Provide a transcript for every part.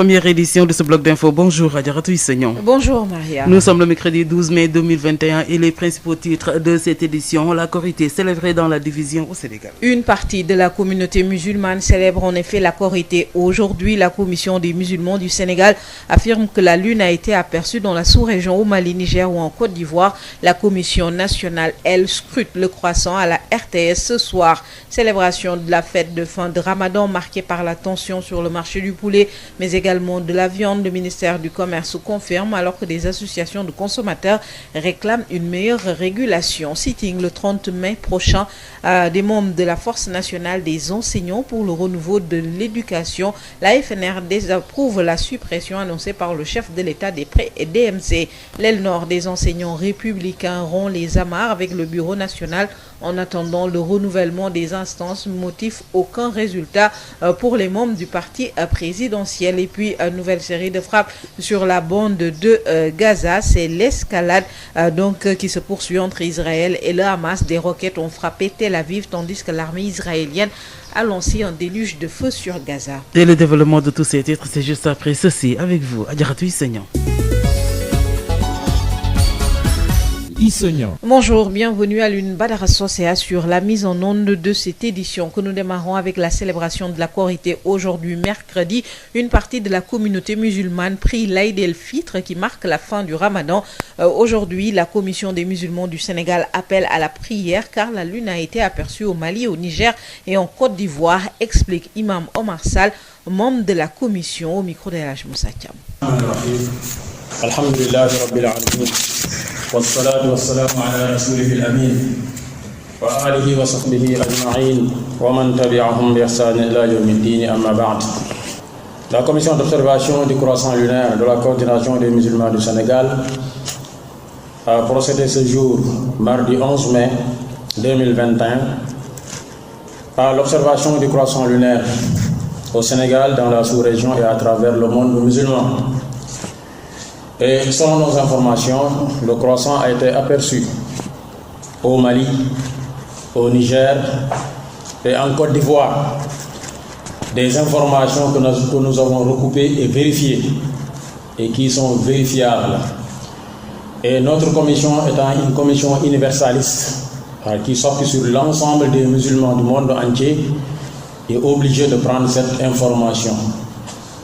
première édition de ce bloc d'infos. Bonjour Adjaratou Isegnon. Bonjour Maria. Nous sommes le mercredi 12 mai 2021 et les principaux titres de cette édition. La Korité célébrée dans la division au Sénégal. Une partie de la communauté musulmane célèbre en effet la Korité. Aujourd'hui, la commission des musulmans du Sénégal affirme que la lune a été aperçue dans la sous-région au Mali, Niger ou en Côte d'Ivoire. La commission nationale, elle, scrute le croissant à la RTS ce soir. Célébration de la fête de fin de Ramadan marquée par la tension sur le marché du poulet, mais également de la viande. Le ministère du Commerce confirme alors que des associations de consommateurs réclament une meilleure régulation. Sitting le 30 mai prochain des membres de la Force nationale des enseignants pour le renouveau de l'éducation. La FNR désapprouve la suppression annoncée par le chef de l'État des prêts et DMC. L'aile nord des enseignants républicains rompt les amarres avec le Bureau national en attendant le renouvellement des instances. Motif aucun résultat pour les membres du parti présidentiel. Et puis une nouvelle série de frappes sur la bande de Gaza. C'est l'escalade qui se poursuit entre Israël et le Hamas. Des roquettes ont frappé Tel Aviv tandis que l'armée israélienne a lancé un déluge de feu sur Gaza. Et le développement de tous ces titres, c'est juste après ceci avec vous Adjaratou Isegnon. Bonjour, bienvenue à l'Une Badara Sosea sur la mise en onde de cette édition que nous démarrons avec la célébration de la Korité aujourd'hui mercredi. Une partie de la communauté musulmane prie l'Aïd el-Fitr qui marque la fin du Ramadan. Aujourd'hui, la commission des musulmans du Sénégal appelle à la prière car la lune a été aperçue au Mali, au Niger et en Côte d'Ivoire, explique Imam Omar Sall, membre de la commission au micro de Haj Moussa Thiam. Alhamdulillah Rabbil Alamin. والصلاة والسلام على رسوله الأمين وآله وصحبه أجمعين ومن تبعهم بإحسان إلى يوم الدين أما بعد. La commission d'observation du croissant lunaire de la coordination des musulmans du Sénégal a procédé ce jour, mardi 11 mai 2021, à l'observation du croissant lunaire au Sénégal, dans la sous-région et à travers le monde musulman. Et selon nos informations, le croissant a été aperçu au Mali, au Niger et en Côte d'Ivoire. Des informations que nous avons recoupées et vérifiées et qui sont vérifiables. Et notre commission étant une commission universaliste qui s'appuie sur l'ensemble des musulmans du monde entier est obligée de prendre cette information.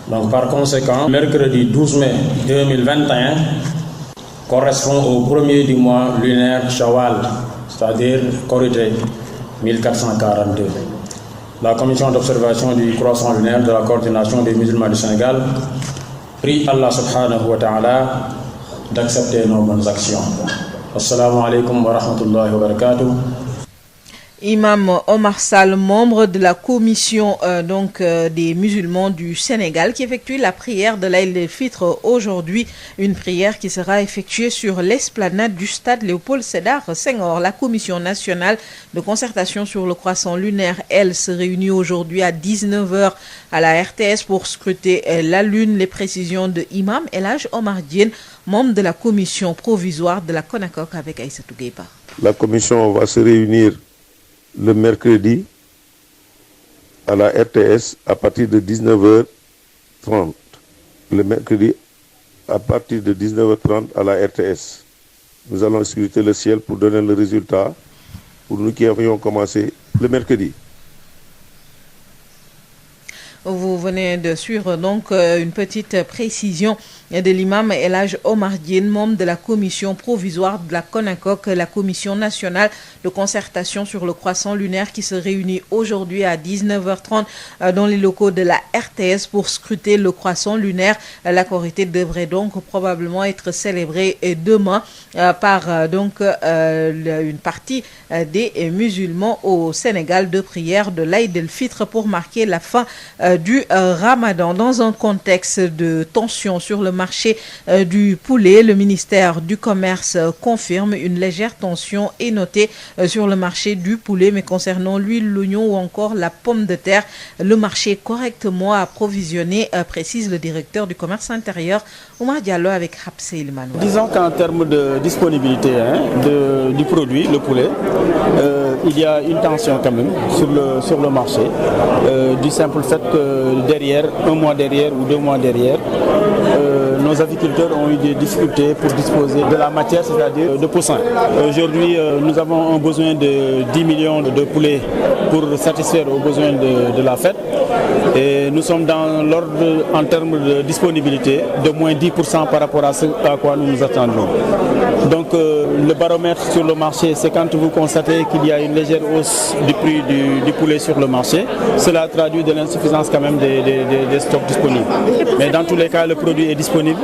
Donc par conséquent, mercredi 12 mai 2021 correspond au premier du mois lunaire Shawwal, c'est-à-dire Korité 1442. La commission d'observation du croissant lunaire de la coordination des musulmans du Sénégal prie Allah subhanahu wa ta'ala d'accepter nos bonnes actions. Assalamu alaikum wa rahmatullahi wa barakatuh. Imam Omar Sall, membre de la commission des musulmans du Sénégal, qui effectue la prière de l'Aïd el-Fitr aujourd'hui, une prière qui sera effectuée sur l'esplanade du stade Léopold Sédar Senghor. La commission nationale de concertation sur le croissant lunaire, elle, se réunit aujourd'hui à 19h à la RTS pour scruter la lune. Les précisions de Imam El Hadj Omar Diène, membre de la commission provisoire de la CONACOC avec Aïssatou Gueye-Ba. La commission va se réunir le mercredi à la RTS à partir de 19h30. Le mercredi à partir de 19h30 à la RTS. Nous allons scruter le ciel pour donner le résultat pour nous qui avions commencé le mercredi. Vous venez de suivre donc une petite précision de l'imam El Hadj Omar Diène, membre de la commission provisoire de la CONACOC, la commission nationale de concertation sur le croissant lunaire qui se réunit aujourd'hui à 19h30 dans les locaux de la RTS pour scruter le croissant lunaire. La Korité devrait donc probablement être célébrée demain par une partie des musulmans au Sénégal de prière de l'Aïd el-Fitr pour marquer la fin du Ramadan. Dans un contexte de tension sur le marché du poulet, le ministère du Commerce confirme une légère tension est notée sur le marché du poulet, mais concernant l'huile, l'oignon ou encore la pomme de terre, le marché est correctement approvisionné, précise le directeur du commerce intérieur, Oumar Diallo, avec Rapsé Ilmanou. Disons qu'en termes de disponibilité du produit, le poulet, il y a une tension quand même sur le marché, du simple fait que derrière, un mois derrière ou 2 mois derrière, nos aviculteurs ont eu des difficultés pour disposer de la matière, c'est-à-dire de poussins. Aujourd'hui, nous avons un besoin de 10 millions de poulets pour satisfaire aux besoins de la fête. Et nous sommes dans l'ordre en termes de disponibilité de moins 10% par rapport à ce à quoi nous nous attendons. Donc le baromètre sur le marché, c'est quand vous constatez qu'il y a une légère hausse du prix du poulet sur le marché. Cela traduit de l'insuffisance quand même des stocks disponibles. Mais dans tous les cas, le produit est disponible,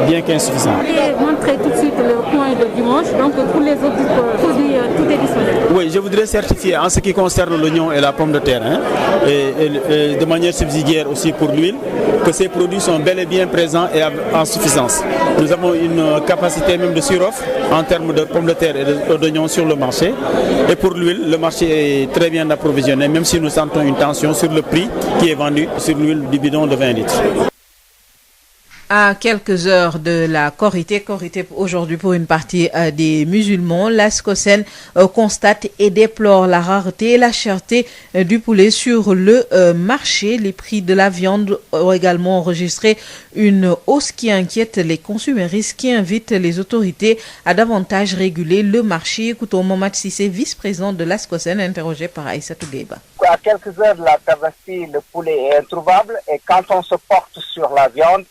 bien qu'insuffisant. Vous montrez tout de suite le point de dimanche, donc pour les autres produits, tout est disponible. Oui, je voudrais certifier en ce qui concerne l'oignon et la pomme de terre, et de manière subsidiaire aussi pour l'huile, que ces produits sont bel et bien présents et en suffisance. Nous avons une capacité même de suroffre en termes de pommes de terre et d'oignons sur le marché. Et pour l'huile, le marché est très bien approvisionné, même si nous sentons une tension sur le prix qui est vendu sur l'huile du bidon de 20 litres. À quelques heures de la Korité aujourd'hui pour une partie des musulmans, la SCOSEN constate et déplore la rareté et la cherté du poulet sur le marché. Les prix de la viande ont également enregistré une hausse qui inquiète les consuméristes, qui invite les autorités à davantage réguler le marché. Écoutons Mohamed Sissé, vice-président de la SCOSEN, interrogé par Aïssatou Gueiba. À quelques heures de la Tabaski, le poulet est introuvable et quand on se porte sur la viande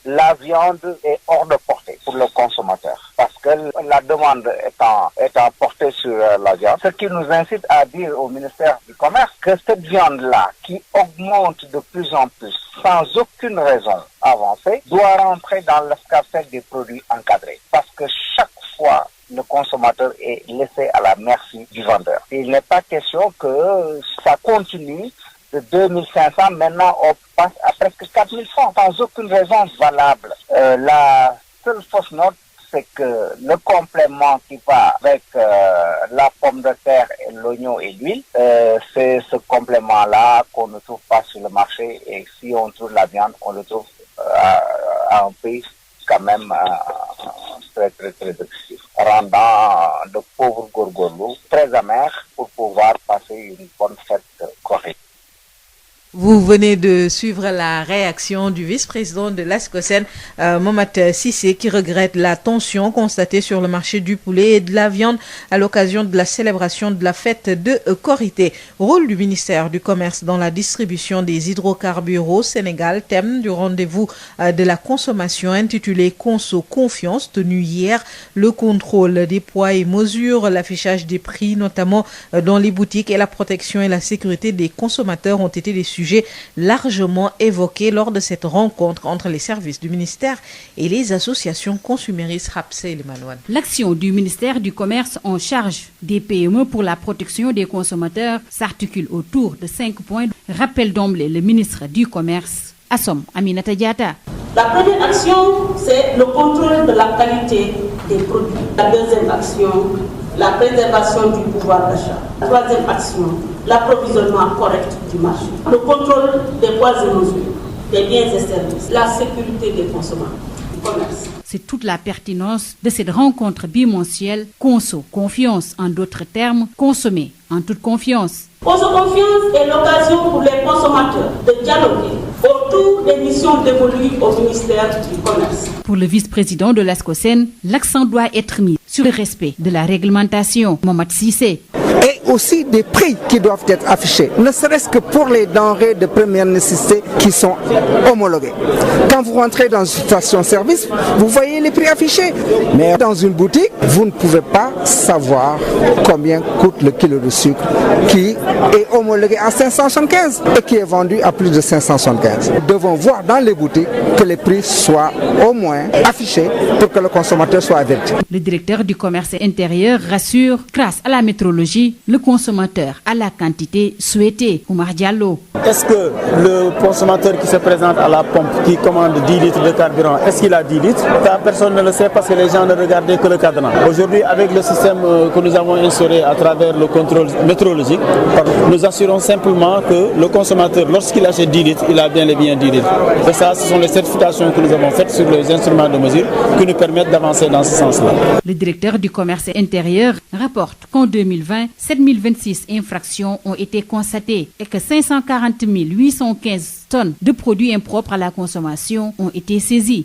est hors de portée pour le consommateur parce que la demande étant portée sur la viande, ce qui nous incite à dire au ministère du Commerce que cette viande-là qui augmente de plus en plus sans aucune raison avancée doit rentrer dans l'escarcelle des produits encadrés parce que chaque fois le consommateur est laissé à la merci du vendeur. Il n'est pas question que ça continue de 2500, maintenant on passe à presque 4000 francs, sans aucune raison valable. La seule fausse note, c'est que le complément qui va avec la pomme de terre, et l'oignon et l'huile, c'est ce complément-là qu'on ne trouve pas sur le marché et si on trouve la viande, on le trouve à un prix quand même très excessif, rendant de pauvres gorgorlous très amers pour pouvoir passer une bonne fête correcte. Vous venez de suivre la réaction du vice-président de la SCOSEN, Mohamed Sissé, qui regrette la tension constatée sur le marché du poulet et de la viande à l'occasion de la célébration de la fête de Korité. Rôle du ministère du Commerce dans la distribution des hydrocarbures au Sénégal, thème du rendez-vous de la consommation intitulé Conso Confiance, tenu hier. Le contrôle des poids et mesures, l'affichage des prix, notamment dans les boutiques, et la protection et la sécurité des consommateurs ont été des sujets largement évoqués lors de cette rencontre entre les services du ministère et les associations consuméristes. L'action du ministère du Commerce en charge des PME pour la protection des consommateurs s'articule autour de 5 points. Rappelle d'emblée le ministre du Commerce, Assom Aminata Diatta. La première action, c'est le contrôle de la qualité des produits. La deuxième action, la préservation du pouvoir d'achat. La troisième action, l'approvisionnement correct du marché. Le contrôle des poids et mesures, des biens et services. La sécurité des consommateurs, du commerce. C'est toute la pertinence de cette rencontre bimensuelle. Conso Confiance, en d'autres termes, consommer en toute confiance. Conso Confiance est l'occasion pour les consommateurs de dialoguer autour des missions dévolues au ministère du Commerce. Pour le vice-président de la SCOSEN, l'accent doit être mis sur le respect de la réglementation. Mohamed Sissé. Et aussi des prix qui doivent être affichés, ne serait-ce que pour les denrées de première nécessité qui sont homologuées. Quand vous rentrez dans une station-service, vous voyez les prix affichés. Mais dans une boutique, vous ne pouvez pas savoir combien coûte le kilo de sucre qui est homologué à 575 et qui est vendu à plus de 575. Nous devons voir dans les boutiques que les prix soient au moins affichés pour que le consommateur soit averti. Le directeur du commerce intérieur rassure, grâce à la métrologie, le consommateur a la quantité souhaitée. Oumar Diallo. Est-ce que le consommateur qui se présente à la pompe, qui commande 10 litres de carburant, est-ce qu'il a 10 litres? Ça, personne ne le sait parce que les gens ne regardaient que le cadran. Aujourd'hui, avec le système que nous avons instauré à travers le contrôle métrologique, nous assurons simplement que le consommateur, lorsqu'il achète 10 litres, il a bien les biens 10 litres. Et ça, ce sont les certifications que nous avons faites sur les instruments de mesure qui nous permettent d'avancer dans ce sens-là. Le directeur du commerce intérieur rapporte qu'en 2020, 7026 infractions ont été constatées et que 540 815 tonnes de produits impropres à la consommation ont été saisies.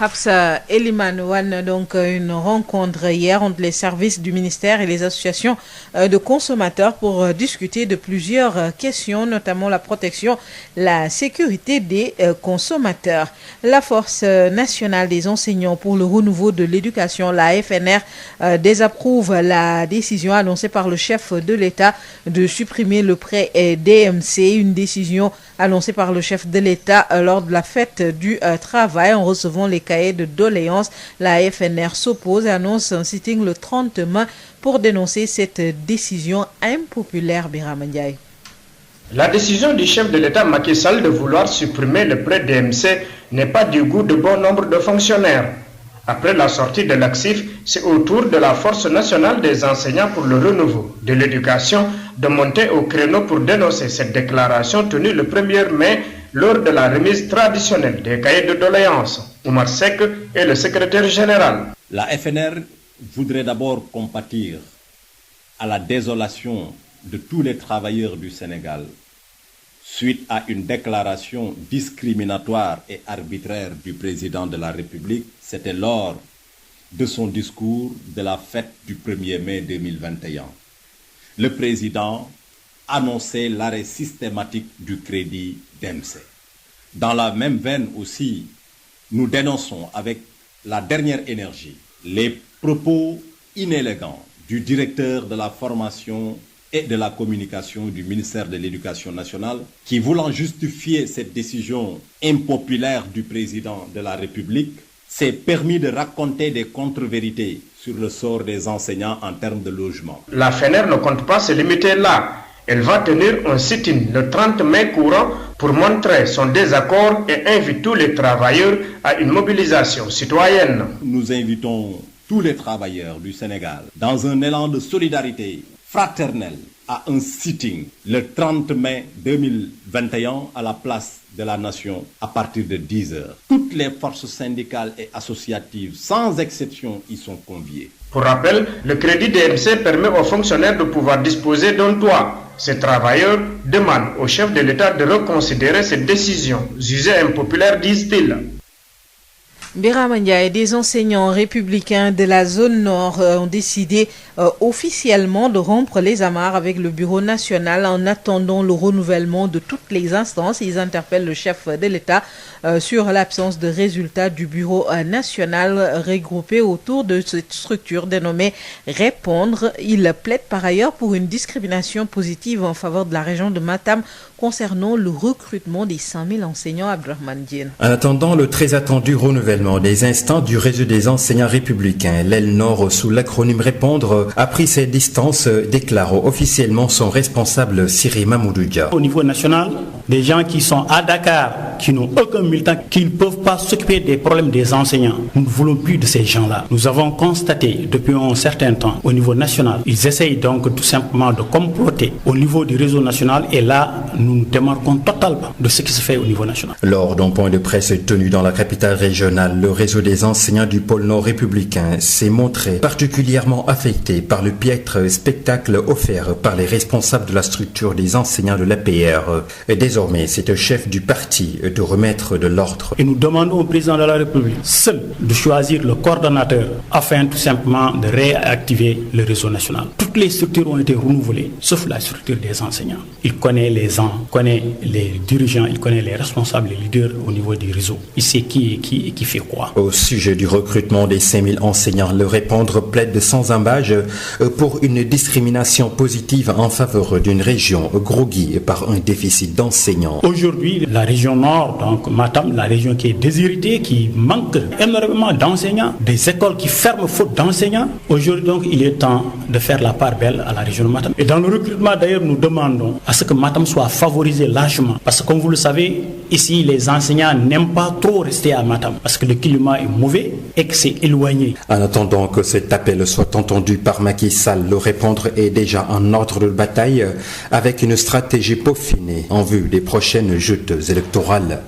Hafsa Elimanouane, donc une rencontre hier entre les services du ministère et les associations de consommateurs pour discuter de plusieurs questions, notamment la protection, la sécurité des consommateurs. La Force nationale des enseignants pour le renouveau de l'éducation, la FNR, désapprouve la décision annoncée par le chef de l'État de supprimer le prêt DMC, une décision annoncée par le chef de l'État lors de la fête du travail en recevant les cahiers de doléances. La FNR s'oppose et annonce un sitting le 30 mai pour dénoncer cette décision impopulaire. Birame Ndiaye. La décision du chef de l'État Macky Sall de vouloir supprimer le prêt DMC n'est pas du goût de bon nombre de fonctionnaires. Après la sortie de l'ACSIF, c'est au tour de la Force nationale des enseignants pour le renouveau de l'éducation de monter au créneau pour dénoncer cette déclaration tenue le 1er mai lors de la remise traditionnelle des cahiers de doléances. Oumar Seck est le secrétaire général. La FNR voudrait d'abord compatir à la désolation de tous les travailleurs du Sénégal suite à une déclaration discriminatoire et arbitraire du président de la République. C'était lors de son discours de la fête du 1er mai 2021. Le président annonçait l'arrêt systématique du crédit DMC. Dans la même veine aussi, nous dénonçons avec la dernière énergie les propos inélégants du directeur de la formation et de la communication du ministère de l'Éducation nationale qui, voulant justifier cette décision impopulaire du président de la République, s'est permis de raconter des contre-vérités sur le sort des enseignants en termes de logement. La FNR ne compte pas se limiter là. Elle va tenir un sit-in le 30 mai courant pour montrer son désaccord et invite tous les travailleurs à une mobilisation citoyenne. Nous invitons tous les travailleurs du Sénégal dans un élan de solidarité fraternelle à un sitting le 30 mai 2021 à la place de la Nation à partir de 10h. Toutes les forces syndicales et associatives, sans exception, y sont conviées. Pour rappel, le crédit DMC permet aux fonctionnaires de pouvoir disposer d'un toit. Ces travailleurs demandent au chef de l'État de reconsidérer cette décision, jugée impopulaire, disent-ils. Birame Ndiaye, des enseignants républicains de la zone nord ont décidé officiellement de rompre les amarres avec le bureau national en attendant le renouvellement de toutes les instances. Ils interpellent le chef de l'État sur l'absence de résultats du bureau national regroupé autour de cette structure dénommée Répondre. Ils plaident par ailleurs pour une discrimination positive en faveur de la région de Matam concernant le recrutement des 5000 enseignants. Abdourahmane Diène. En attendant le très attendu renouvellement des instances du réseau des enseignants républicains, l'aile nord sous l'acronyme Répondre a pris ses distances, déclare officiellement son responsable Siri Mamoudoudia. Au niveau national, des gens qui sont à Dakar, qui n'ont aucun militant, qui ne peuvent pas s'occuper des problèmes des enseignants. Nous ne voulons plus de ces gens-là. Nous avons constaté depuis un certain temps au niveau national, ils essayent donc tout simplement de comploter au niveau du réseau national et là, nous nous démarquons totalement de ce qui se fait au niveau national. Lors d'un point de presse tenu dans la capitale régionale, le réseau des enseignants du pôle nord républicain s'est montré particulièrement affecté par le piètre spectacle offert par les responsables de la structure des enseignants de l'APR. Et désormais, c'est au chef du parti de remettre de l'ordre. Et nous demandons au président de la République seul de choisir le coordonnateur afin tout simplement de réactiver le réseau national. Toutes les structures ont été renouvelées, sauf la structure des enseignants. Il connaît les gens, connaît les dirigeants, il connaît les responsables, les leaders au niveau du réseau. Il sait qui fait quoi. Au sujet du recrutement des 5000 enseignants, le Répondre plaide sans embâche pour une discrimination positive en faveur d'une région groggie par un déficit d'enseignants. Aujourd'hui, la région nord, donc Matam, la région qui est déshéritée, qui manque énormément d'enseignants, des écoles qui ferment faute d'enseignants. Aujourd'hui, donc, il est temps de faire la part belle à la région de Matam. Et dans le recrutement, d'ailleurs, nous demandons à ce que Matam soit favorisé largement. Parce que, comme vous le savez, ici, les enseignants n'aiment pas trop rester à Matam. Parce que le climat est mauvais et que c'est éloigné. En attendant que cet appel soit entendu par Macky Sall, le Répondre est déjà en ordre de bataille avec une stratégie peaufinée en vue des prochaines joutes électorales.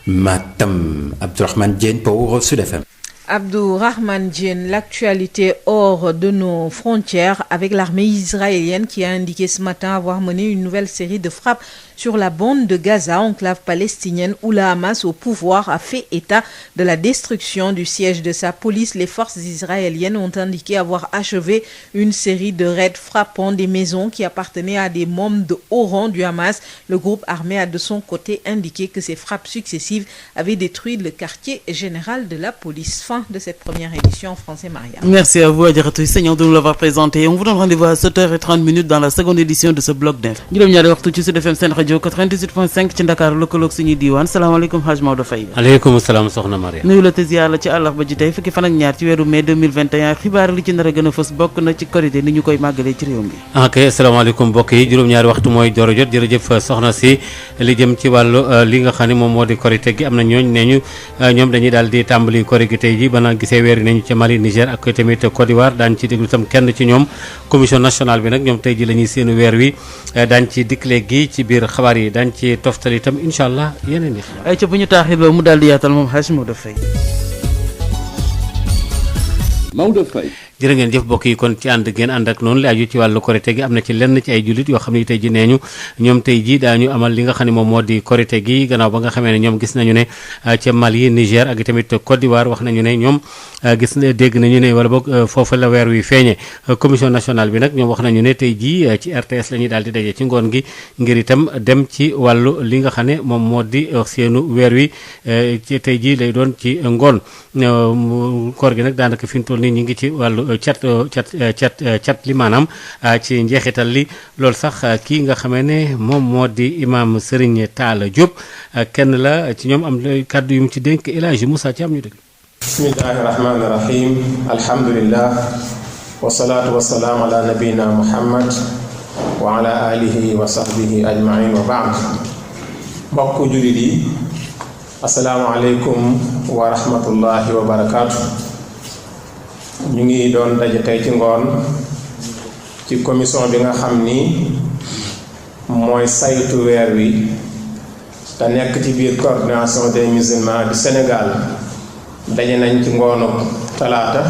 Matam, Abdourahmane Diène pour Sud FM. Abdourahmane Diène, l'actualité hors de nos frontières avec l'armée israélienne qui a indiqué ce matin avoir mené une nouvelle série de frappes sur la bande de Gaza, enclave palestinienne où le Hamas au pouvoir a fait état de la destruction du siège de sa police. Les forces israéliennes ont indiqué avoir achevé une série de raids frappant des maisons qui appartenaient à des membres de haut rang du Hamas. Le groupe armé a de son côté indiqué que ces frappes successives avaient détruit le quartier général de la police. Fin de cette première édition en français, Maria. Merci à vous, Adjaratou Seigneur, de nous l'avoir présenté. On vous donne rendez-vous à 7h30 dans la seconde édition de ce bloc d'info. juróom-ñaari waxtu ci Sud FM seen rajo 98.5 ci Dakar lëkkaloog suñuy diiwaan salaamaaleykum Hadj Maodo Faye. aleykum salaam soxna Maria. nuyu la te ziar la ci àllarba ji tey fukki fan ak ñaar ci weeru mai 2021 xibaar li ci nar a gën a fës bokk na ci korité ni ñu koy màggalee ci réew mi. ok asalaamaaleykum mbokk yi juróom-ñaari waxtu mooy door a jot jërëjëf soxna si li jëm ci wàllu li nga xam ne moom moo di korité gi am na ñooñ nee ñu ñoom dañuy daal di tàmbali korité gi tey ji ba na gisee weer yi nañu ci Mali Niger ak tamit Côte d'Ivoire daañu ci déglu tam kenn ci ñoom commission nationale bi nag ñoom tey ji la ñuy seenu weer wi daañ ci dikk léegi ci biir xabaar yi daañ ci toftal itam incha allah yeneen yi ay ca bu ñu taaxee ba mu daal di yaatal moom Hadj Maodo Faye. Maodo Faye. jërë ngeen jëf mbokk yi kon ci ànd ngeen ànd ak noonu li aju ci wàllu korité gi am na ci lenn ci ay jullit yoo xam ne tey ji nee ñu ñoom tey ji daañu amal li nga xam ne moom moo di korité gi gannaaw ba nga xamee ne ñoom gis nañu ne ca Mali Niger ak tamit Côte d'Ivoire wax nañu ne ñoom gis na dégg nañu ne wala boog foofu la weer wi feeñe commission nationale bi nag ñoom wax nañu ne tey ji ci RTS la ñuy daal di daje ci ngoon gi ngir itam dem ci wàllu li nga xam ne moom moo di seenu weer wi ci tey ji lay doon ci ngoon koor gi nag daanaka fi mu toll nii ñu ngi ci wàllu cat li maanaam ci njeexital li loolu sax kii nga xamee ne moom moo di imam Serigne Talla Diop kenn la ci ñoom am kàddu yu mu ci dénk El Hadji Moussa ci am ñu déglu. bismillahi rahmani rahim alhamdulillah wasalaatu wasalaam ala nabiyina muhammad wa ala alihi wa sahbihi ajmain wa baad mbokk jullit yi asalaamaaleykum wa rahmatullahi wa barakaatu. ñu ngi doon daje tey ci ngoon ci commission bi nga xam ni mooy saytu weer wi te nekk ci biir coordination des musulmans du Sénégal daje nañ ci ngoonu talaata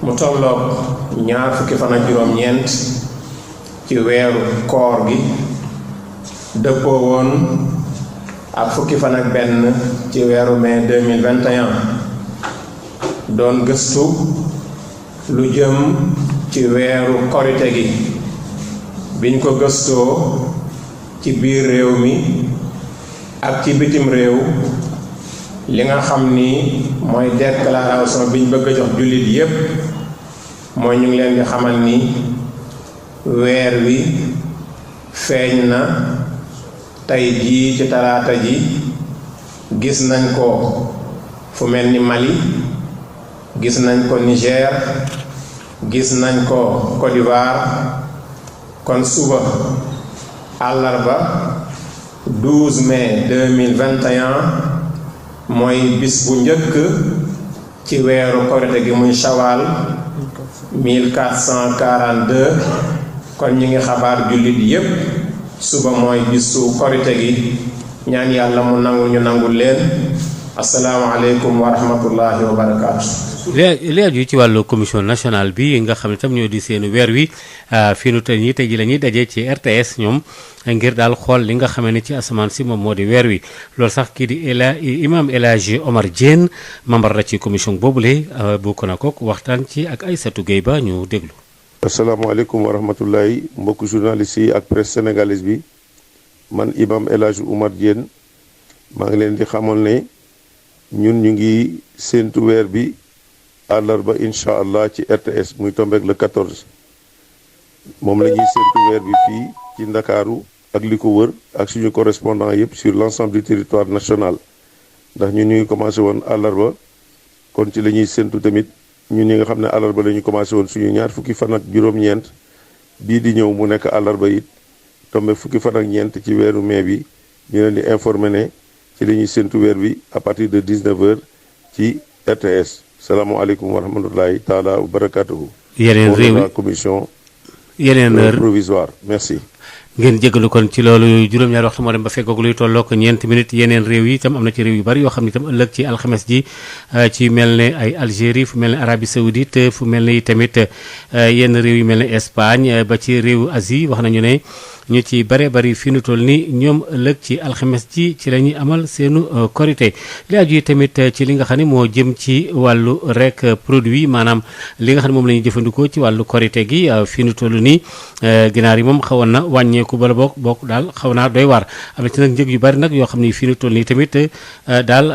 mu tolloog ñaar fukki fan ak juróom-ñeent ci weeru koor gi dëppoo woon ak fukki fan ak benn ci weeru mai 2021 doon gëstu lu jëm ci weeru korite gi biñ ko gëstoo ci biir réew mi ak ci bitim réew li nga xam ni mooy déclaration biñ bëgg a jox jullit yépp mooy ñu ngi leen di xamal ni weer wi feeñ na tey jii ci talaata ji gis nañ ko fu mel ni Mali gis nañ ko Niger gis nañ ko Côte d'Ivoire kon suba àllarba 12 mai 2021 mooy bis bu njëkk ci weeru korite gi muy Shawal 1442 kon ñu ngi xabaar jullit yépp suba mooy bisu korite gi ñaan yàlla mu nangul ñu nangul leen asalaamaaleykum wa rahmatullahi wa barakaatu. li aju ci wàllu commission nationale bi nga xam ne tam ñoo di seenu weer wi fii nu tey ñi tey ji la ñuy dajee ci RTS ñoom ngir daal xool li nga xamee ne ci asamaan si moom moo di weer wi loolu sax kii di imam El Hadji Omar Diène membre la ci commission boobule bokk na ko waxtaan ci ak Aïssatou Gueye Ba ñu déglu. asalaamaaleykum wa rahmatullahi mbokku journaliste yi ak presse sénégalaise bi man imam El Hadji Omar Diène maa ngi leen di xamal ne ñun ñu ngi séentu weer bi àllarba incha allah ci RTS muy tombeek le 14 moom la ñuy séentu weer bi fii ci Ndakaaru ak li ko wër ak suñu correspondant yëpp sur l'ensemble du territoire national ndax ñun ñu ngi commencé woon àllarba kon ci la ñuy séentu tamit ñun ñi nga xam ne àllarba la ñu commencé woon suñu ñaar fukki fan ak juróom-ñeent bii di ñëw mu nekk àllarba it tombe fukki fan ak ñeent ci weeru mai bi ñu leen di informer ne ci la ñuy séentu weer bi à partir de 19h ci RTS salaamaaleykum wa rahmatullahi taala wa barakatuhu. yeneen réew la commission yeneen heure provisoire merci. ngeen jégalu kon ci loolu juróom-ñaari waxtu moo dem ba fekkoog luy tollook ñeenti minutes yeneen réew yi itam am na ci réew yu bari yoo xam ne itam ëllëg ci alxames ji ci mel ne ay Algérie fu mel ne Arabie Saoudite fu mel ne tamit yenn réew yu mel ne Espagne ba ci réewu Asie wax nañu ne ñu ci bare bari fi nu toll ni ñoom ëllëg ci alxames ji ci la ñuy amal seenu korité li aju yi tamit ci li nga xam ne moo jëm ci wàllu rek produit maanaam li nga xam ne moom la ñuy jëfandikoo ci wàllu korité gi fi nu toll nii ginaar yi moom xawoon na wàññeeku bala bokk daal xaw naa doy waar am na ci nag njëg yu bari nag yoo xam ne fi nu toll nii tamit daal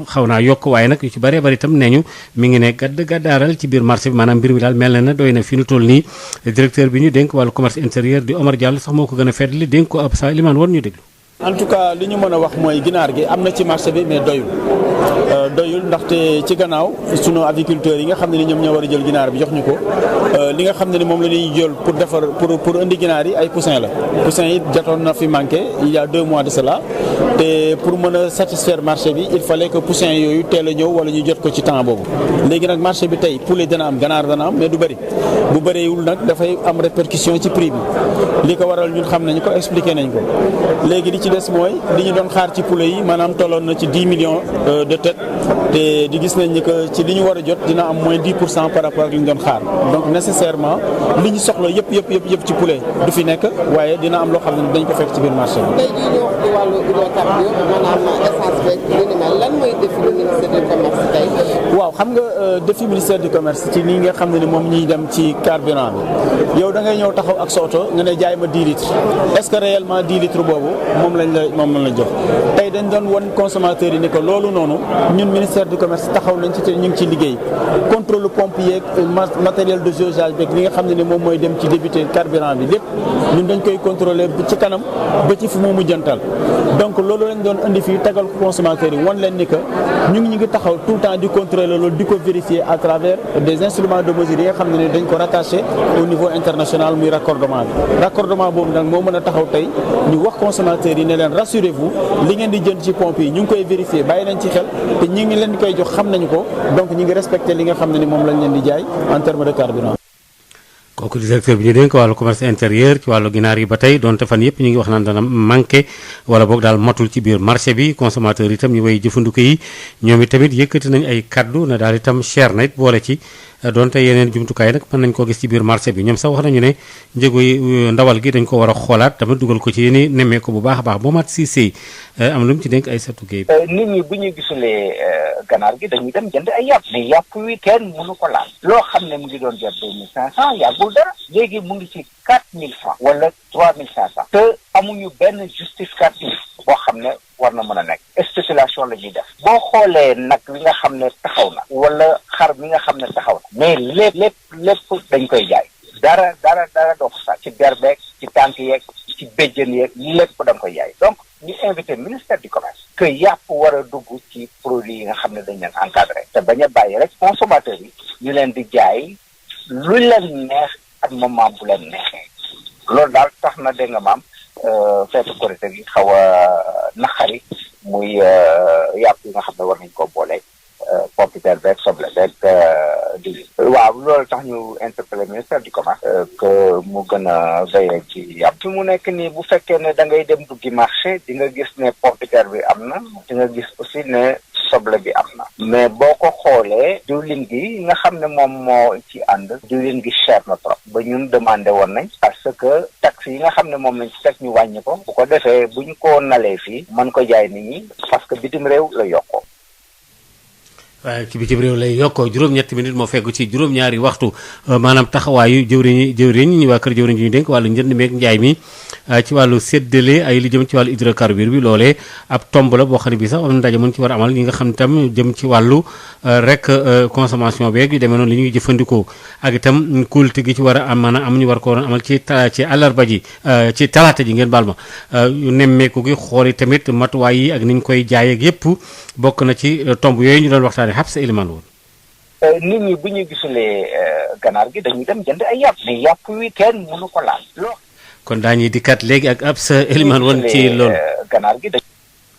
xaw naa yokk waaye nag yu ci bare bari itam nee ñu mi ngi ne gàddaaral ci biir marché bi maanaam mbir mi daal mel na doy na fi nu toll nii directeur bi ñu dénk wàllu commerce intérieur di Omar Diallo sax moo ko gën a fetli dénk ko ab sa limaan war ñu déglu. en tout cas li ñu mën a wax mooy ginaar gi am na ci marché bi mais doyul ndaxte ci gannaaw sunu aviculteurs yi nga xam ne ni ñoom ñoo war a jël ginaar bi jox ñu ko li nga xam ne ni moom la ñuy jël pour defar pour indi ginaar yi ay poussin la poussin yi jotoon na fi manqué il y a 2 mois de cela te pour mën a satisfaire marché bi il fallait que poussin yooyu teel a ñëw wala ñu jot ko ci temps boobu léegi nag marché bi tey poulet dana am ganaar dana am mais du bëri bu bëriwul nag dafay am répercussion ci prix bi li ko waral ñun xam nañu ko expliqué nañ ko léegi li ci des mooy li ñu doon xaar ci poulet yi maanaam tolloon na ci 10 millions de têtes te di gis nañ ni que ci li ñu war a jot dina am moins 10% par rapport ak li ñu doon xaar donc nécessairement li ñu soxla yëpp ci poulet du fi nekk waaye dina am loo xam ne dañ ko fekk ci biir marché bi. tey jii ñu wax ci wàllu hydrocarbures maanaam essence beeg li ni mel lan mooy défi du ministère du commerce tey. waaw xam nga défi ministère du commerce ci nii nga xam ne ni moom ñuy dem ci carburant bi yow da ngay ñëw taxaw ak sa oto nga ne jaay ma 10 litres est-ce que réellement 10 litres boobu moom lañ la jox tey dañ doon won consommateurs yi ni que loolu noonu ñun ministère du commerce taxaw nañ ci te ñu ngi ci liggéey contrôle pompe yeeg matériel de jaugeage beeg li nga xam ne ni moom mooy dem ci débuté carburant bi lépp ñun dañ koy contrôler ci kanam ba ci fu mu mujjantal donc loolu lañ doon indi fii tagal ko consommateurs yi won leen ni que ñu ngi taxaw tout le temps di contrôler loolu di ko vérifier à travers des instruments de mesure yi nga xam ne ni dañ ko rattaché au niveau international muy raccordement bi raccordement boobu nag moo mën a taxaw tey ñu wax consommateurs yi ne leen rassurez-vous li ngeen di jënd ci pompe yi ñu ngi koy vérifier bàyyi nañ ci xel te ñi ngi leen di koy jox xam nañu ko donc ñi ngi respecté li nga xam ne ni moom lañ leen di jaay en terme de carburant. kooku directeur bi ñu dénk wàllu commerce intérieur ci wàllu ginaar yi ba tey donte fan yëpp ñu ngi wax naan dana manqué wala boog daal matul ci biir marché bi consommateur itam ñu way jëfandiku yi ñoom it tamit yëkkati nañ ay kaddu na daal itam cher na it boole ci donte yeneen jumtukaay nag mën nañ koo gis ci biir marché bi ñoom sax wax nañu ne njëgu yi ndawal gi dañ ko war a xoolaat tamit dugal ko ci yéen nemmee ko bu baax a baax boo mat si am lu mu ci dénk ay satu géey nit ñi bu ñu gisulee ganaar gi dañuy dem jënd ay yàpp mais yàpp wi kenn mënu ko laal loo xam ne mu ngi doon jar 2500 yàggul dara léegi mu ngi ci 4000 francs wala 3500 te amuñu benn justificatif boo xam ne war na mën a nekk spéculation la ñuy def boo xoolee nag li nga xam ne taxaw na wala xar mi nga xam ne taxaw na mais lépp dañ koy jaay dara doo ko sax ci derbeeg ci tànk yeeg ci béjjën yeeg lépp da nga koy jaay donc ñu invité ministère du commerce que yàpp war a dugg ci produit yi nga xam ne dañ leen encadré te bañ a bàyyi rek consommateurs yi ñu leen di jaay lu leen neex ak moment bu leen neexee loolu daal tax na dégg nga maam feetu korité gi xaw a naqari muy yàpp yi nga xam ne war nañ koo boole pompiteer beeg soble beeg diwlin waaw loolu tax ñu interpellé ministère du commerce que mu gën a veiller ci yàpp fi mu nekk nii bu fekkee ne da ngay dem duggi marché di nga gis ne pompiteer bi am na di nga gis aussi ne soble bi am na mais boo ko xoolee diwlin gi nga xam ne moom moo ci ànd diwlin gi cher na trop ba ñun demandé woon nañ parce que taxe yi nga xam ne moom lañ ci teg ñu wàññi ko bu ko defee bu ñu ko nalee fii mën ko jaay nit ñi parce que bitim réew la yokkoo waaye ci bitim réew lay yokkoo juróom-ñetti minutes moo feggu ci juróom-ñaari waxtu maanaam taxawaayu jëwriñ ñi waa kër jëwriñ ñu dénk wàllu njënd meeg njaay mi ci wàllu séddale ay li jëm ci wàllu hydrocarbure bi loolee ab tomb la boo xam ne bii sax am na ndaje mën ci war a amal ñi nga xam tam jëm ci wàllu rek consommation beeg yu demee noonu li ñuy jëfandikoo ak itam kóolute gi ci war a am maanaam am ñu war ko amal ci àllarba ji ci talaata ji ngeen baal ma nemmeeku gi xooli tamit matuwaay yi ak niñ koy jaay ak yépp bokk na ci tomb yooyu ñu doon waxtaane Habsa Elimane woon nit ñi bu ñu gisulee ganaar gi dañuy dem jënd ay yàpp mais yàpp wi kenn mënu ko laal kon daañuy dikkaat léegi ak Habsa Elimane woon ci loolu ganaar gi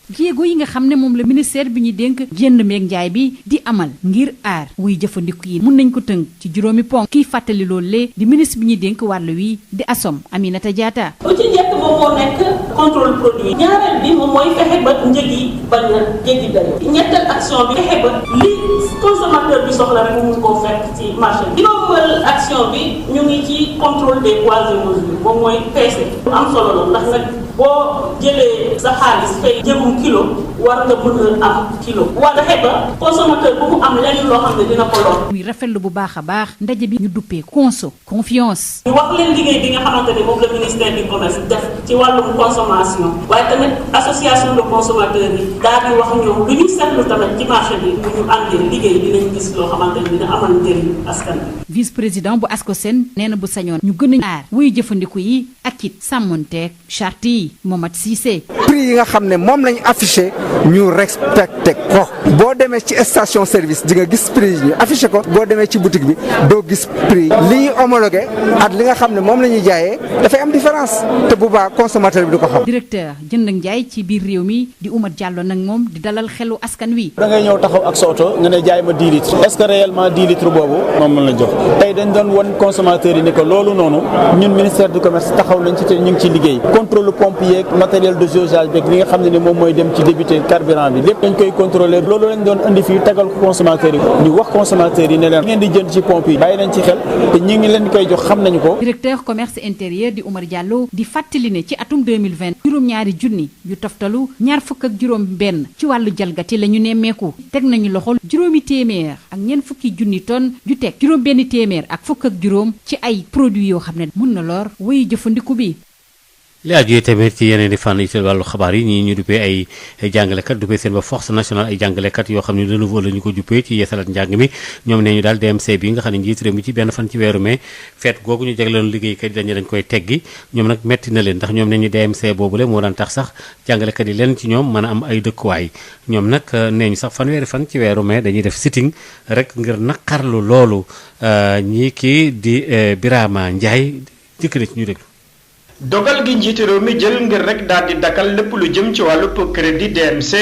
jéego yi nga xam ne moom la ministère bi ñu dénk jënd meeg njaay bi di amal ngir aar wuy jëfandiku yi mun nañ ko tënk ci juróomi ponk kiy fàttali loolu lee di ministre bi ñu dénk wàll wi di ASSOM Aminata Diatta. bu ci njëkk moom moo nekk contrôle produit ñaareel bi moom mooy fexe ba njëg yi bañ a jéggi dayo ñetteel action bi fexe ba li consommateur bi soxla rek mu mun koo fekk ci marché bi juróomeel action bi ñu ngi ci contrôle des poids et mesures moom mooy peese lu am solo la ndax nag boo jëlee sa xaalis fay jëmum kilo war nga mën a am kilo war fexe ba consommateur bu mu am lenn loo xam ne dina ko lor. muy rafetlu bu baax a baax ndaje bi ñu duppee conso confiance. ñu wax leen liggéey bi nga xamante ne moom la ministère du commerce def ci wàllum consommation waaye tamit association de consommateurs yi daal di wax ñoom lu ñu seetlu tamit ci marché bi bu ñu àndee liggéey dinañ gis loo xamante ne dina amal njëriñ askan bi. vice président bu ASCOSEN nee na bu sañoon ñu gën a aar wuy jëfandiku yi ak it sàmmonteeg charte yi Momat Cissé. prix yi nga xam ne moom lañu affiché ñu respecté ko boo demee ci station service di nga gis prix yi ñu affiché ko boo demee ci boutique bi doo gis prix li ñuy homologué ak li nga xam ne moom la ñuy jaayee dafay am différence te bu baax consommateur bi du ko xam. directeur jënd ak njaay ci biir réew mi di Oumar Diallo nag moom di dalal xelu askan wi. da ngay ñëw taxaw ak sa oto nga ne jaay ma 10 litres est-ce que réellement 10 litres boobu moom mën la jox tey dañ doon won consommateur yi ni ko loolu noonu ñun ministère du commerce taxaw nañ ci te ñu ngi ci liggéey contrôle pompe yeeg matériel de jaugeage beeg li nga xam ne ni moom mooy dem ci débité carburant bi lépp dañ koy contrôler loolu lañ doon indi fii tagal ko consommateur yi ñu wax consommateur yi ne leen ngeen di jënd ci pompe yi bàyyi nañ ci xel te ñu ngi leen di koy jox xam nañu ko. directeur commerce intérieur di Oumar Diallo di fàttali ne ci atum 2020 juróom-ñaari junni yu toftalu ñaar fukk ak juróom benn ci wàllu jalgati la ñu nemmeeku teg nañu loxol juróomi téeméer ak ñeent fukki junni tonne ju teg juróom benn téeméer ak fukk ak juróom ci ay produits yoo xam ne mun na lor wuy jëfandiku bi. li aju tamit ci yeneen di fànn yi ci wàllu xabaar yi ñii ñu duppee ay jàngalekat duppee seen ba force nationale ay jàngalekat yoo xam ne de nouveau la ñu ko duppee ci yeesalat njàng mi ñoom nee ñu daal DMC bi nga xam ne njiit réew mi ci benn fan ci weeru mai feet googu ñu jagleeloon liggéeykat yi dañ koy teggi ñoom nag metti na leen ndax ñoom nee ñu DMC boobule moo daan tax sax jàngalekat yi leen ci ñoom mën a am ay dëkkuwaay ñoom nag nee ñu sax fanweeri fan ci weeru mai dañuy def sitting rek ngir naqarlu loolu ñii kii di Birama Ndiaye jëkk na ci ñu déglu. dogal gi njiitu réew mi jël ngir rek daal di dakkal lépp lu jëm ci wàllu crédit DMC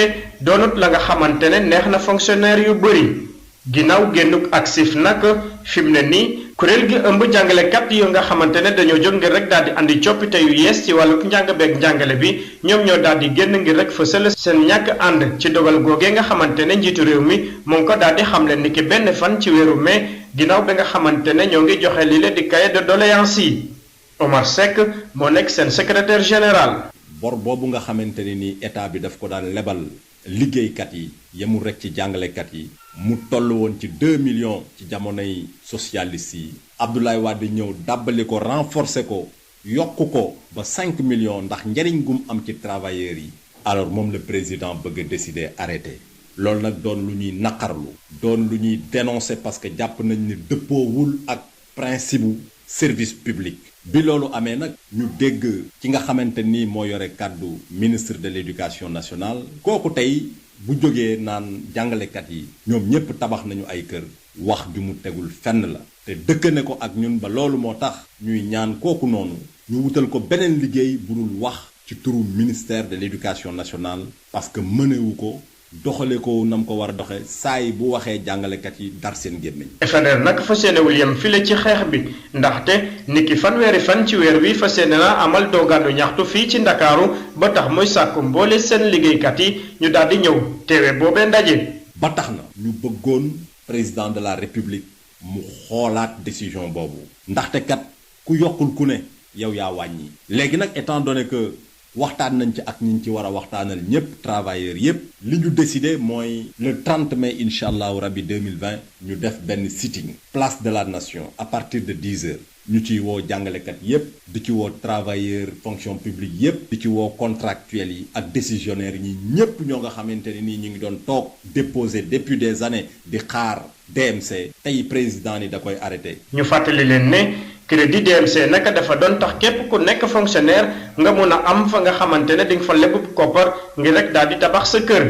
doonut la nga xamante ne neex na fonctionnaire yu bëri ginnaaw génnuk aksif nag fi mu ne nii kuréel gi ëmb jàngalekat yu nga xamante ne dañoo jóg ngir rek daal di andi coppite yu yees ci wàllu njàng beeg njàngale bi ñoom ñoo daal di génn ngir rek fësal seen ñàkk ànd ci dogal googee nga xamante ne njiitu réew mi mu ngi ko daal di xamle ni ki benn fan ci weeru mai ginnaaw bi nga xamante ne ñoo ngi joxe li leen di cahier de doléances yi. Omar Seck moo nekk seen secrétaire général. bor boobu nga xamante ne ni état bi daf ko daan lebal liggéeykat yi yemul rek ci jàngalekat yi mu toll woon ci 2 millions ci jamonoy socialiste yi Abdoulaye Wade ñëw dàbbali ko renforcer ko yokk ko ba 5 millions ndax njariñ gum am ci travailleurs yi alors moom le président bëgg a décider arrêté loolu nag doon lu ñuy naqarlu doon lu ñuy dénoncer parce que jàpp nañ ni dëppoowul ak principe bu service public bi loolu amee nag ñu dégg ci nga xamante ni moo yore kàddu ministre de l'éducation nationale kooku tey bu jógee naan jàngalekat yi ñoom ñépp tabax nañu ay kër wax ju mu tegul fenn la te dëkkane ko ak ñun ba loolu moo tax ñuy ñaan kooku noonu ñu wutal ko beneen liggéey bu dul wax ci turu ministère de l'éducation nationale parce que mënewu ko doxale ko nam ko war a doxe saa yi bu waxee jàngalekat yi dar seen gémmiñ. FNR nag fas yéenewul yem file ci xeex bi ndaxte niki fanweeri fan ci weer wi fas yéene na amal doogaandu ñaxtu fii ci ndakaaru ba tax muy sàkku mboole seen liggéeykat yi ñu daal di ñëw teewe boobee ndaje. ba tax na ñu bëggoon président de la république mu xoolaat décision boobu ndaxte kat ku yokkul ku ne yow yaa wàññi. léegi nag étant donné que waxtaan nañ ci ak ñi ci war a waxtaanal ñëpp travailleurs yëpp li ñu décidé mooy le 30 mai incha allahu rabi 2020 ñu def benn sitting place de la nation à partir de 10 heures ñu ciy woo jàngalekat yëpp di ci woo travailleurs fonction publique yëpp di ci woo contractuels yi ak décisionnaires yi ñëpp ñoo nga xamante ne nii ñu ngi doon toog déposer depuis des années di xaar DMC tey président ni da koy arrêté. ñu fàttali leen ne. crédit DMC naka dafa doon tax képp ku nekk fonctionnaire nga mun a am fa nga xamante ne di nga fa lépp koppar ngir rek daal di tabax sa kër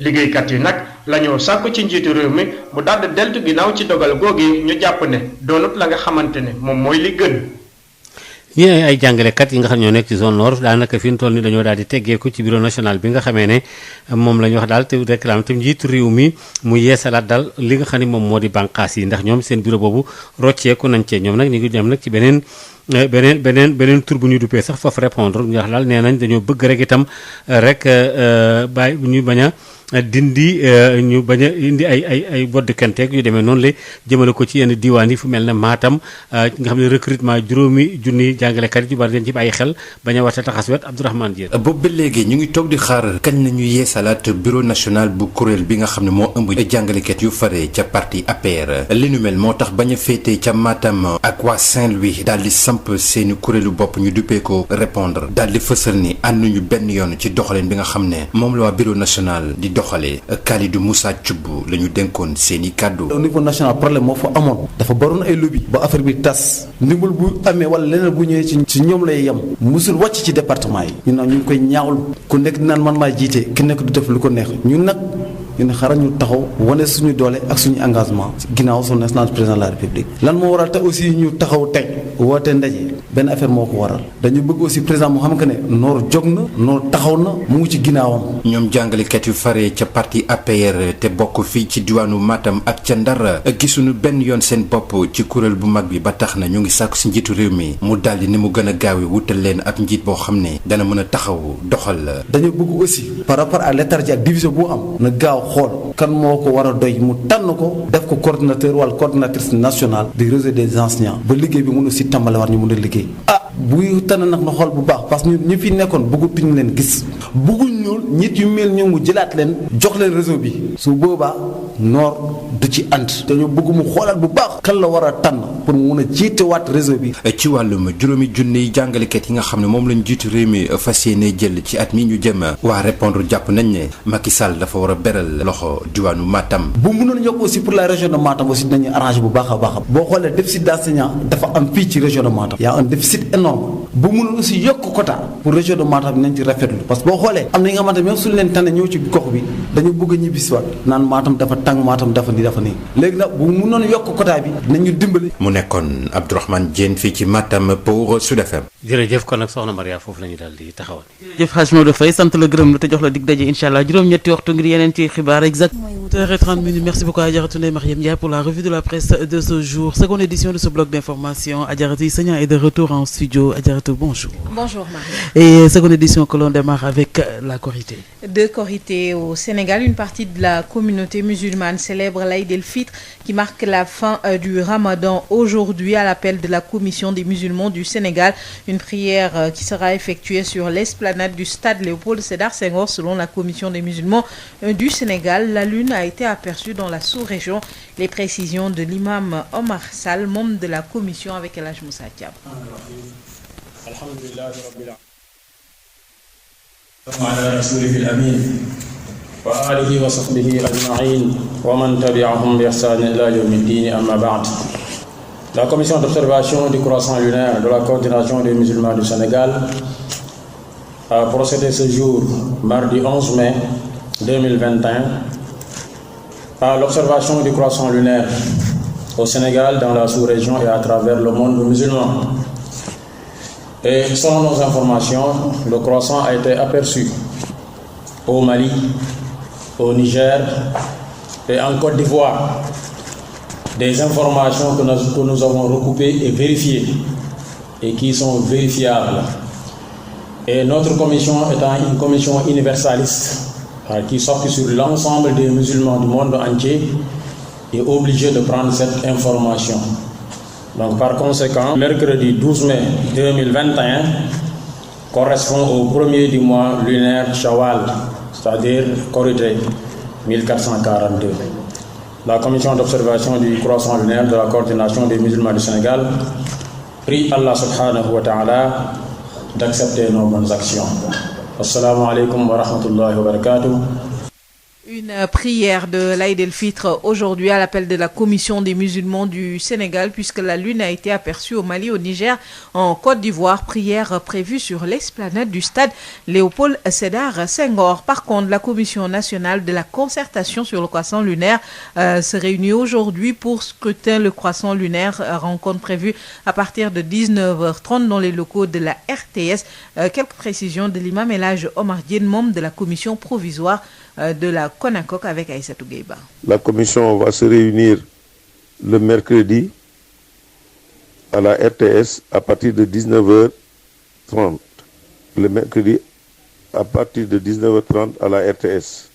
liggéeykat yi nag la ñoo sàkku ci njiitu réew mi mu daal di deltu ginnaaw ci dogal googi ñu jàpp ne doonut la nga xamante ne moom mooy li gën. ñi ay jàngalekat yi nga xam ñoo nekk ci zone nord daanaka fi ñu toll ni dañoo daal di teggeeku ci bureau national bi nga xamee ne moom la ñu wax daal te réclame tam njiitu réew mi mu yeesalaat daal li nga xam ne moom moo di bànqaas yi ndax ñoom seen bureau boobu rocceeku nañ cee ñoom nag ñu ngi dem nag ci beneen tur bu ñu duppee sax foofu répondre ñu wax daal nee nañ dañoo bëgg rek itam rek bàyyi ñu bañ a dindi ñu bañ a indi ay bodd kenteeg yu demee noonu la jëmale ko ci yenn diwaan yi fu mel ne Matam nga xam ne recrutement juróomi junni jàngalekat yi ju bari leen ci bàyyi xel bañ a warte taxas wet Abdourahmane Diène. boobu ba léegi ñu ngi toog di xaar kañ nañu yeesalaat bureau national bu kuréel bi nga xam ne moo ëmb jàngalekat yu fare ca parti APR li nu mel moo tax bañ a féetee ca Matam ak waa Saint-Louis daal di samp seeni kuréelu bopp ñu duppee ko répondre daal di fësal ni ànduñu benn yoon ci doxaleen bi nga xam ne moom la waa bureau national di doxalee Khalidou Moussa Thioub la ñu dénkoon seeni kàddu. au niveau national problème moo fa amoon dafa baroon ay lobby ba affaire bi tas ndimbal bu amee wala leneen bu ñëwee ci ñoom lay yem musul wàcc ci département yi ñu nag ñu ngi koy ñaawlu ku nekk naan man maa jiite ki nekk du def lu ko neex ñun nag ñu ne xaaral ñu taxaw wane suñu doole ak suñu engagement ginnaaw son excellence président de la république lan moo waral te aussi ñu taxaw tey woote ndaje benn affaire moo ko waral dañu bëgg aussi président moo xam que ne noor jóg na noor taxaw na mu ngi ci ginnaawam. ñoom jàngalekat yu fare ca parti APR te bokk fii ci diwaanu Matam ak ca Ndar gisuñu benn yoon seen bopp ci kuréel bu mag bi ba tax na ñu ngi sàkku si njiitu réew mi mu daldi ni mu gën a gaawee wutal leen ab njiit boo xam ne dana mën a taxaw doxal. dañu bëgg aussi par rapport à léthargie ak division bu am na gaaw xool kan moo ko war a doy mu tànn ko def ko coordinateur wala coordinatrice nationale du réseau des enseignants ba liggéey bi mun aussi tàmbale war ñu mun a liggéey. buy tànn nag na xool bu baax parce que ñi fi nekkoon bëggatuñu leen gis bëgguñ ñuul nit yu mel ñoom mu jëlaat leen jox leen réseau bi su boobaa noor du ci ànd dañoo bëgg mu xoolaat bu baax kan la war a tànn pour mu mun a jiitewaat réseau bi. ci wàllum juróomi junniy jàngalekat yi nga xam ne moom lañ jiitu réew mi fas yéene jël ci at mi ñu jëm waa répondre jàpp nañ ne Macky Sall dafa war a beral loxo diwaanu Matam. bu mënoon yokk aussi pour la région de Matam aussi dinañu arrangé bu baax a baax boo xoolee déficit d'enseignants dafa am fii ci région de Matam. y a un déficit énorme bu mënoon aussi yokk quota pour région de Matam dinañ ci rafetlu parce que boo xoolee am na ñi nga xamante même suñu leen tànn ñëw ci gox bi dañu bëgg a ñibbisiwaat naan Matam dafa tàng Matam dafa nii léegi nag bu mënoon yokk quota bi dinañu dimbali. mu nekkoon Abdourahmane Diène fii ci Matam pour Sud FM. jërëjëf kon nag soxna Maria foofu la ñu daal di taxawal. jërëjëf Hadj Maodo Faye sant la gërëm la te jox la dig daje incha allah juróom-ñetti waxtu ngir yeneen ci xibaar exact 8h30 merci beaucoup Adjaratou Ndeye Mariam Ndiaye pour la revue de la presse de ce jour seconde édition de ce bloc d'information. Adjaratou Issegna est de retour en studio. Adjaratou, bonjour. Bonjour Marie. Et seconde édition que l'on démarre avec la Korité. De Korité au Sénégal, une partie de la communauté musulmane célèbre l'Aïd el-Fitr qui marque la fin du Ramadan aujourd'hui à l'appel de la commission des musulmans du Sénégal. Une prière qui sera effectuée sur l'esplanade du stade Léopold Sédar Senghor. Selon la commission des musulmans du Sénégal, la lune a été aperçue dans la sous-région. Les précisions de l'imam Omar Sall, membre de la commission avec El Hadj Moussa Thiam. alhamdulillahi rabbil alamin ala rasulihi al-amin wa alihi wa sahbihi ajma'in wa man tabi'ahum bi ihsan ila yawmiddin amma ba'd. La commission d'observation du croissant lunaire de la coordination des musulmans du Sénégal a procédé ce jour, mardi 11 mai 2021, à l'observation du croissant lunaire au Sénégal, dans la sous-région et à travers le monde musulman. Et selon nos informations, le croissant a été aperçu au Mali, au Niger et en Côte d'Ivoire. Des informations que nous avons recoupées et vérifiées et qui sont vérifiables. Et notre commission étant une commission universaliste qui s'appuie sur l'ensemble des musulmans du monde entier, est obligée de prendre cette information. Donc par conséquent, mercredi 12 mai 2021 correspond au premier du mois lunaire Shawwal, c'est-à-dire Korité 1442. La commission d'observation du croissant lunaire de la coordination des musulmans du Sénégal prie Allah subhanahu wa ta'ala d'accepter nos bonnes actions. Assalamu alaikum wa rahmatullahi wa barakatuh. Une prière de l'Aïd el-Fitr aujourd'hui à l'appel de la Commission des musulmans du Sénégal puisque la lune a été aperçue au Mali, au Niger, en Côte d'Ivoire. Prière prévue sur l'esplanade du stade Léopold Sédar Senghor. Par contre, la Commission nationale de la concertation sur le croissant lunaire se réunit aujourd'hui pour scruter le croissant lunaire. Rencontre prévue à partir de 19h30 dans les locaux de la RTS. Quelques précisions de l'imam El Hadj Omar Diène, membre de la commission provisoire de la CONACOC avec Aïssatou Gueye-Ba. La commission va se réunir le mercredi à la RTS à partir de 19h30. Le mercredi à partir de 19h30 à la RTS.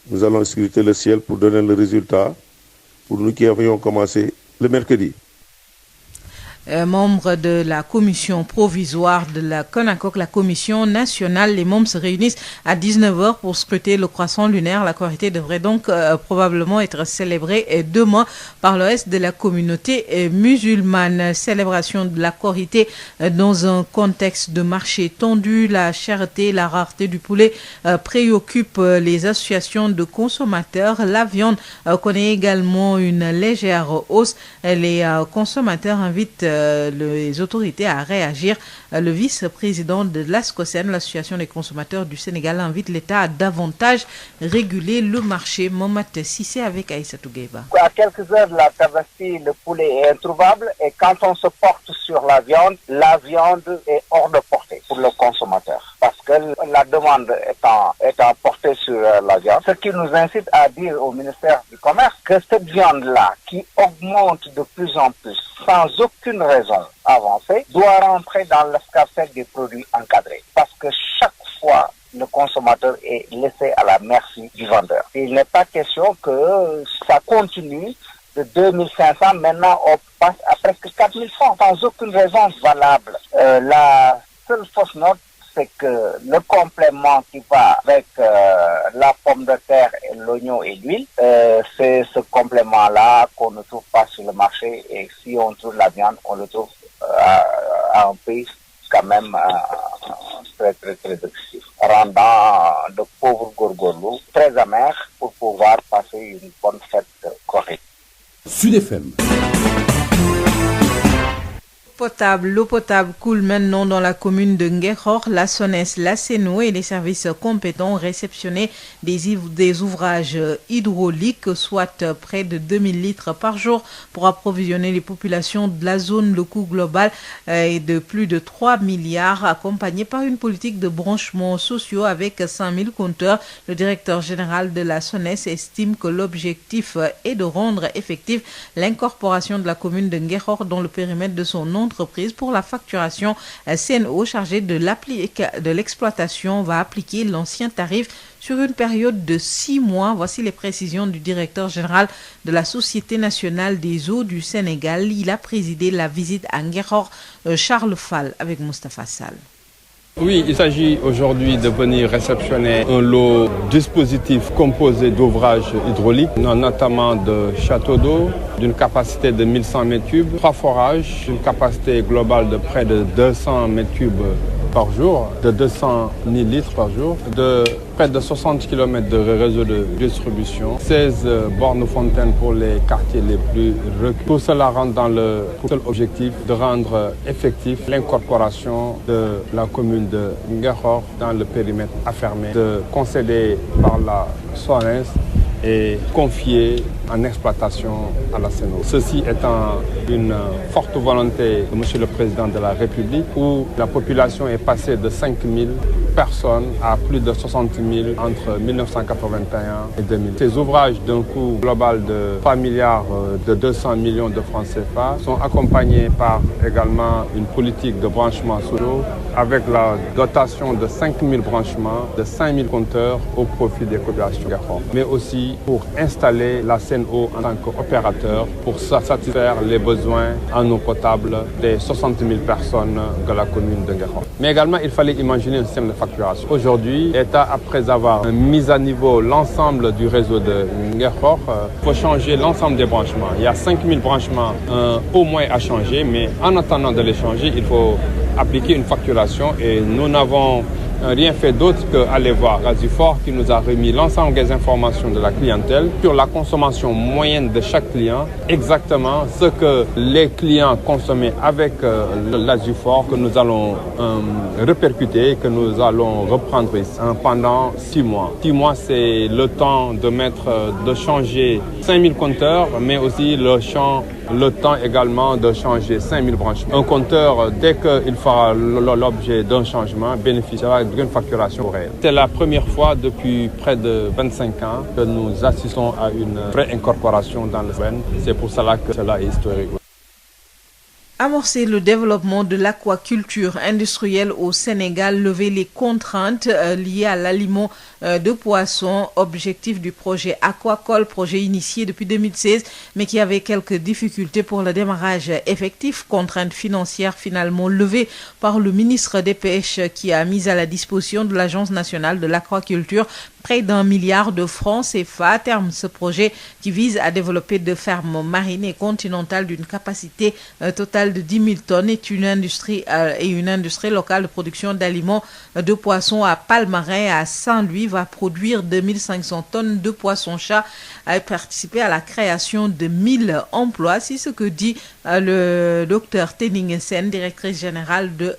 Nous allons scruter le ciel pour donner le résultat pour nous qui avions commencé le mercredi. Membres de la commission provisoire de la CONACOC, la commission nationale, les membres se réunissent à 19h pour scruter le croissant lunaire. La Korité devrait donc probablement être célébrée demain par le reste de la communauté musulmane. Célébration de la Korité dans un contexte de marché tendu. La cherté, la rareté du poulet préoccupe les associations de consommateurs. La viande connaît également une légère hausse. Les consommateurs invitent les autorités à réagir. Le vice-président de l'ASCOSEN, l'Association des consommateurs du Sénégal, invite l'État à davantage réguler le marché. Mohamed Sissé avec Aïssatou Gueye-Ba. À quelques heures de la Tabaski, le poulet est introuvable et quand on se porte sur la viande est hors de portée pour le consommateur. Parce que la demande étant portée sur la viande, ce qui nous incite à dire au ministère du Commerce que cette viande-là, qui augmente de plus en plus, sans aucune raison avancée, doit rentrer dans l'escarcelle des produits encadrés. Parce que chaque fois, le consommateur est laissé à la merci du vendeur. Il n'est pas question que ça continue de 2500, maintenant on passe à presque 4000 francs, sans aucune raison valable. La seule fausse note, c'est que le complément qui va avec la pomme de terre, et l'oignon et l'huile, c'est ce complément-là qu'on ne trouve pas sur le marché. Et si on trouve la viande, on le trouve à un prix quand même très excessif, rendant de pauvres gorgorlous très amers pour pouvoir passer une bonne fête correcte. Sud FM. L'eau potable coule maintenant dans la commune de Nguékhor. La SONES, la SEN'EAU et les services compétents ont réceptionné des ouvrages hydrauliques, soit près de 2000 litres par jour pour approvisionner les populations de la zone. Le coût global est de plus de 3 milliards, accompagné par une politique de branchements sociaux avec 5000 compteurs. Le directeur général de la SONES estime que l'objectif est de rendre effective l'incorporation de la commune de Nguékhor dans le périmètre de son entreprise pour la facturation. SEN'EAU, chargé de l'exploitation, va appliquer l'ancien tarif sur une période de 6 mois. Voici les précisions du directeur général de la Société nationale des eaux du Sénégal. Il a présidé la visite à Nguékhor, Charles Fall avec Moustapha Sall. Oui, il s'agit aujourd'hui de venir réceptionner un lot dispositif composé d'ouvrages hydrauliques, notamment de châteaux d'eau, d'une capacité de 1100 m3, 3 forages, d'une capacité globale de près de 200 m3 par jour, de 200 000 litres par jour, de près de 60 km de réseau de distribution, 16 bornes fontaines pour les quartiers les plus reculés. Tout cela rentre dans le seul objectif de rendre effectif l'incorporation de la commune de Nguékhor dans le périmètre affermé, de concéder par la SONES et confié en exploitation à la SEN'EAU. Ceci étant une forte volonté de M. le Président de la République, où la population est passée de 5 000 personnes à plus de 60 000 entre 1981 et 2000. Ces ouvrages d'un coût global de 3 milliards de 200 millions de francs CFA sont accompagnés par également une politique de branchement sociaux avec la dotation de 5 000 branchements, de 5 000 compteurs au profit des populations, mais aussi pour installer la SEN'EAU en tant qu'opérateur pour satisfaire les besoins en eau potable des 60 000 personnes de la commune de Nguékhor. Mais également, il fallait imaginer un système de facturation. Aujourd'hui, l'État, après avoir mis à niveau l'ensemble du réseau de Nguékhor, faut changer l'ensemble des branchements. Il y a 5 000 branchements au moins à changer, mais en attendant de les changer, il faut appliquer une facturation et nous n'avons rien fait d'autre qu'aller voir l'Azufor qui nous a remis l'ensemble des informations de la clientèle sur la consommation moyenne de chaque client, exactement ce que les clients consommaient avec l'Azufor que nous allons répercuter, que nous allons reprendre pendant 6 mois. 6 mois, c'est le temps de changer 5000 compteurs, mais aussi le temps également de changer 5000 branchements. Un compteur, dès qu'il fera l'objet d'un changement, bénéficiera d'une facturation réelle. C'est la première fois depuis près de 25 ans que nous assistons à une vraie incorporation dans le domaine. C'est pour cela que cela est historique. Amorcer le développement de l'aquaculture industrielle au Sénégal, lever les contraintes liées à l'aliment de poissons, objectif du projet Aquacol, projet initié depuis 2016, mais qui avait quelques difficultés pour le démarrage effectif, contraintes financières finalement levées par le ministre des Pêches qui a mis à la disposition de l'Agence nationale de l'aquaculture près d'1 milliard de francs CFA. À terme, ce projet qui vise à développer 2 fermes marines et continentales d'une capacité totale de 10 000 tonnes est une industrie locale de production d'aliments de poissons à Palmarin et à Saint-Louis va produire 2500 tonnes de poissons-chats et participer à la création de 1000 emplois. C'est ce que dit le docteur Tening Sen, directrice générale de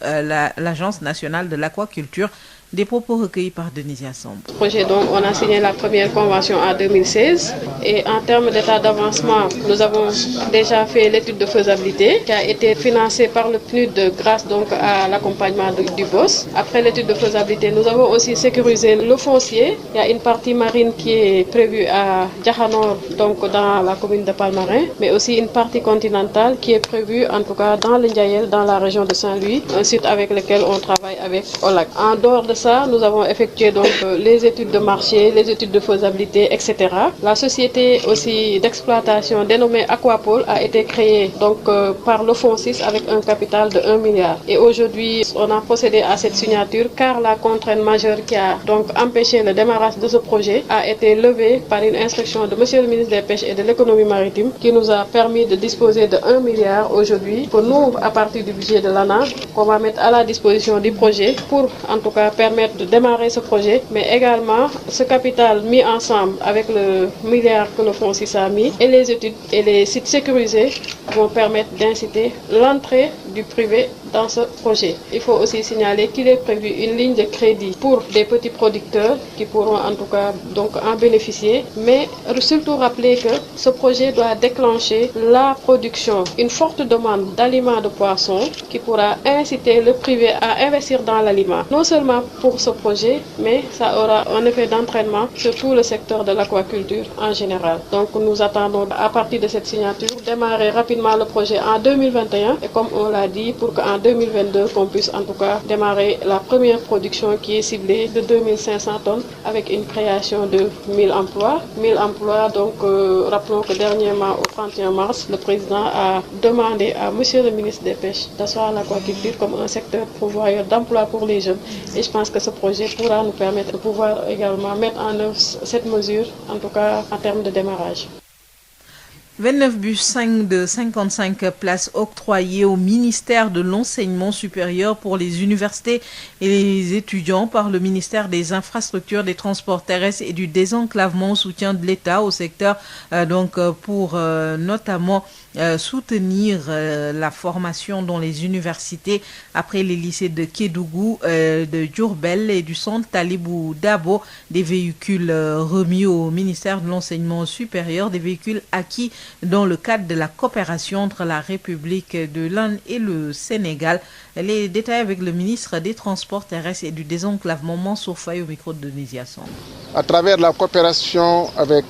l'Agence nationale de l'aquaculture. Des propos recueillis par Denisia Samb. Projet, donc, on a signé la première convention en 2016 et en termes d'état d'avancement, nous avons déjà fait l'étude de faisabilité qui a été financée par le PNUD grâce donc à l'accompagnement du BOSS. Après l'étude de faisabilité, nous avons aussi sécurisé le foncier. Il y a une partie marine qui est prévue à Diakhanor, donc dans la commune de Palmarin, mais aussi une partie continentale qui est prévue en tout cas dans le Ndiayel, dans la région de Saint-Louis, un site avec lequel on travaille avec OLAC. En dehors de ça, nous avons effectué donc les études de marché, les études de faisabilité, etc. La société aussi d'exploitation dénommée Aquapol a été créée donc par le Fonds 6 avec un capital de 1 milliard. Et aujourd'hui, on a procédé à cette signature car la contrainte majeure qui a donc empêché le démarrage de ce projet a été levée par une instruction de Monsieur le ministre des Pêches et de l'économie maritime qui nous a permis de disposer de 1 milliard aujourd'hui pour nous, à partir du budget de l'ANA, qu'on va mettre à la disposition du projet pour en tout cas permettre de démarrer ce projet, mais également ce capital mis ensemble avec le milliard que le Fonds 6 a mis et les études et les sites sécurisés vont permettre d'inciter l'entrée du privé dans ce projet. Il faut aussi signaler qu'il est prévu une ligne de crédit pour des petits producteurs qui pourront en tout cas donc en bénéficier, mais surtout rappeler que ce projet doit déclencher la production, une forte demande d'aliments de poissons qui pourra inciter le privé à investir dans l'aliment. Non seulement pour ce projet, mais ça aura un effet d'entraînement sur tout le secteur de l'aquaculture en général. Donc nous attendons à partir de cette signature démarrer rapidement le projet en 2021 et comme on l'a dit, pour qu'en 2022 qu'on puisse en tout cas démarrer la première production qui est ciblée de 2500 tonnes avec une création de 1000 emplois. 1000 emplois, donc rappelons que dernièrement au 31 mars, le président a demandé à Monsieur le ministre des Pêches d'asseoir l'aquaculture comme un secteur pourvoyeur d'emplois pour les jeunes. Et je pense que ce projet pourra nous permettre de pouvoir également mettre en œuvre cette mesure, en tout cas en termes de démarrage. 29 bus 5 de 55 places octroyées au ministère de l'Enseignement supérieur pour les universités et les étudiants par le ministère des Infrastructures, des Transports terrestres et du Désenclavement au soutien de l'État au secteur, pour notamment soutenir la formation dans les universités après les lycées de Kédougou, de Diourbel et du centre Talibou Dabo, des véhicules remis au ministère de l'Enseignement supérieur, des véhicules acquis dans le cadre de la coopération entre la République de l'Inde et le Sénégal. Les détails avec le ministre des Transports terrestres et du Désenclavement, Mansour Faye, au micro de Denisia Samb. À travers la coopération avec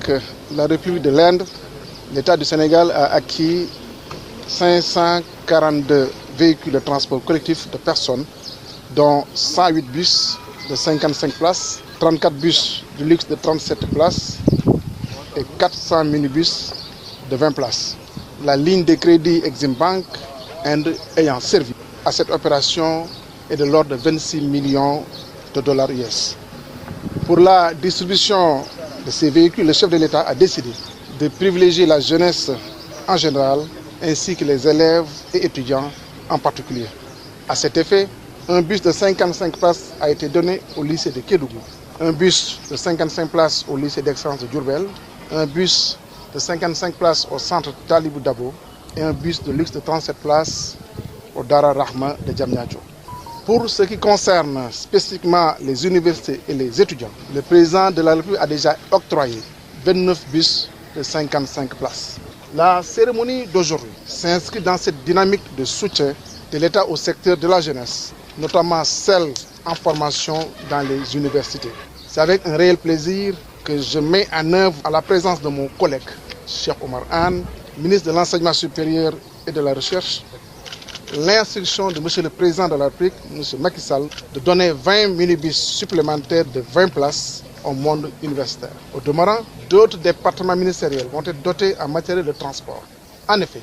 la République de l'Inde, l'État du Sénégal a acquis 542 véhicules de transport collectif de personnes, dont 108 bus de 55 places, 34 bus de luxe de 37 places et 400 minibus de 20 places. La ligne de crédit Exim Bank Inde ayant servi à cette opération est de l'ordre de 26 millions de dollars US. Pour la distribution de ces véhicules, le chef de l'État a décidé de privilégier la jeunesse en général ainsi que les élèves et étudiants en particulier. À cet effet, Un bus de 55 places a été donné au lycée de Kédougou. Un bus de 55 places au lycée d'excellence de Diourbel. Un bus de 55 places au centre Talibou Dabo. Et un bus de luxe de 37 places au Dara Rahma de Diamniadio. Pour ce qui concerne spécifiquement les universités et les étudiants, le président de la République a déjà octroyé 29 bus de 55 places. La cérémonie d'aujourd'hui s'inscrit dans cette dynamique de soutien de l'État au secteur de la jeunesse, notamment celle en formation dans les universités. C'est avec un réel plaisir que je mets en œuvre, à la présence de mon collègue, Cheikh Omar Anne, ministre de l'Enseignement supérieur et de la Recherche, l'instruction de M. le Président de la République, M. Macky Sall, de donner 20 minibus supplémentaires de 20 places au monde universitaire. Au demeurant, d'autres départements ministériels vont être dotés en matériel de transport. En effet,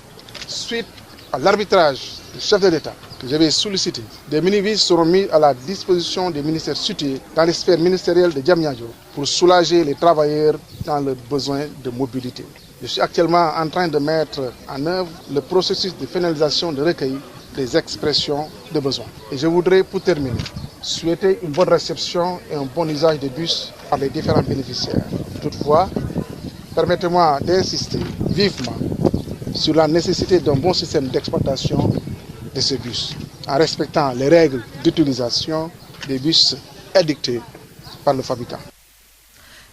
suite à l'arbitrage du chef de l'État que j'avais sollicité, des minibus seront mis à la disposition des ministères situés dans les sphères ministérielles de Diamniadio pour soulager les travailleurs dans leurs besoins de mobilité. Je suis actuellement en train de mettre en œuvre le processus de finalisation de recueil des expressions de besoin. Et je voudrais, pour terminer, souhaiter une bonne réception et un bon usage des bus par les différents bénéficiaires. Toutefois, permettez-moi d'insister vivement sur la nécessité d'un bon système d'exploitation de ces bus, en respectant les règles d'utilisation des bus édictées par le fabricant.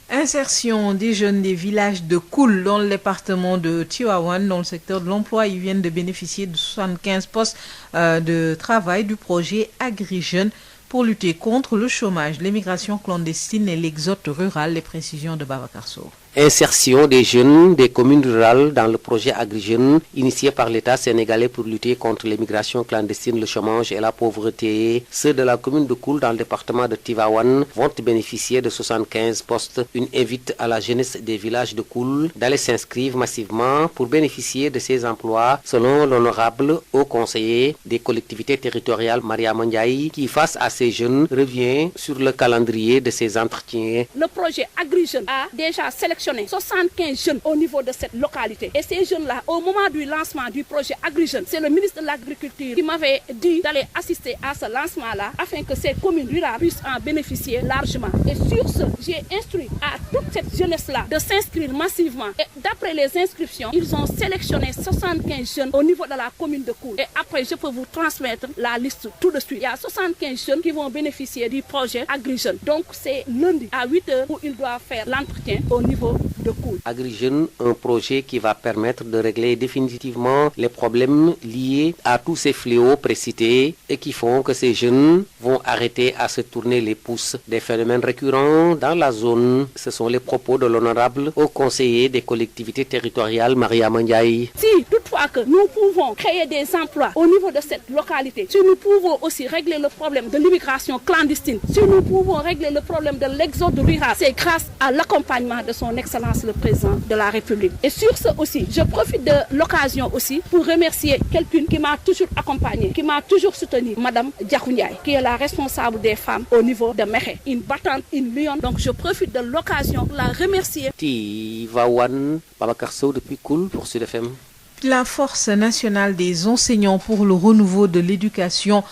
Insertion des jeunes des villages de Koul dans le département de Tivaouane dans le secteur de l'emploi. Ils viennent de bénéficier de 75 postes de travail du projet Agri-Jeunes pour lutter contre le chômage, l'immigration clandestine et l'exode rural. Les précisions de Babacar Sow. Insertion des jeunes des communes rurales dans le projet Agri-Jeunes initié par l'État sénégalais pour lutter contre l'immigration clandestine, le chômage et la pauvreté. Ceux de la commune de Koul dans le département de Tivaouane vont bénéficier de 75 postes. Une invite à la jeunesse des villages de Koul d'aller s'inscrire massivement pour bénéficier de ces emplois, selon l'honorable haut conseiller des collectivités territoriales Maria Mandiaï, qui face à ces jeunes revient sur le calendrier de ces entretiens. Le projet Agri-Jeunes a déjà sélectionné 75 jeunes au niveau de cette localité. Et ces jeunes-là, au moment du lancement du projet Agri-Jeunes, c'est le ministre de l'Agriculture qui m'avait dit d'aller assister à ce lancement-là afin que ces communes rurales puissent en bénéficier largement. Et sur ce, j'ai instruit à toute cette jeunesse-là de s'inscrire massivement. Et d'après les inscriptions, ils ont sélectionné 75 jeunes au niveau de la commune de Koul. Et après, je peux vous transmettre la liste tout de suite. Il y a 75 jeunes qui vont bénéficier du projet Agri-Jeunes. Donc c'est lundi à 8h où ils doivent faire l'entretien au niveau de Koul. Agri-Jeunes, un projet qui va permettre de régler définitivement les problèmes liés à tous ces fléaux précités et qui font que ces jeunes vont arrêter à se tourner les pouces. Des phénomènes récurrents dans la zone, ce sont les propos de l'honorable haut conseiller des collectivités territoriales Maria Mandiaï. Si toutefois que nous pouvons créer des emplois au niveau de cette localité, si nous pouvons aussi régler le problème de l'immigration clandestine, si nous pouvons régler le problème de l'exode rural, c'est grâce à l'accompagnement de son Excellence le Président de la République. Et sur ce aussi, je profite de l'occasion aussi pour remercier quelqu'un qui m'a toujours accompagné, qui m'a toujours soutenu, Madame Diakouniaï, qui est la responsable des femmes au niveau de Mekhe, une battante, une lionne. Donc je profite de l'occasion pour la remercier. Tivaouane, Babacar Sow depuis Koul pour Sud FM. La Force nationale des enseignants pour le renouveau de l'éducation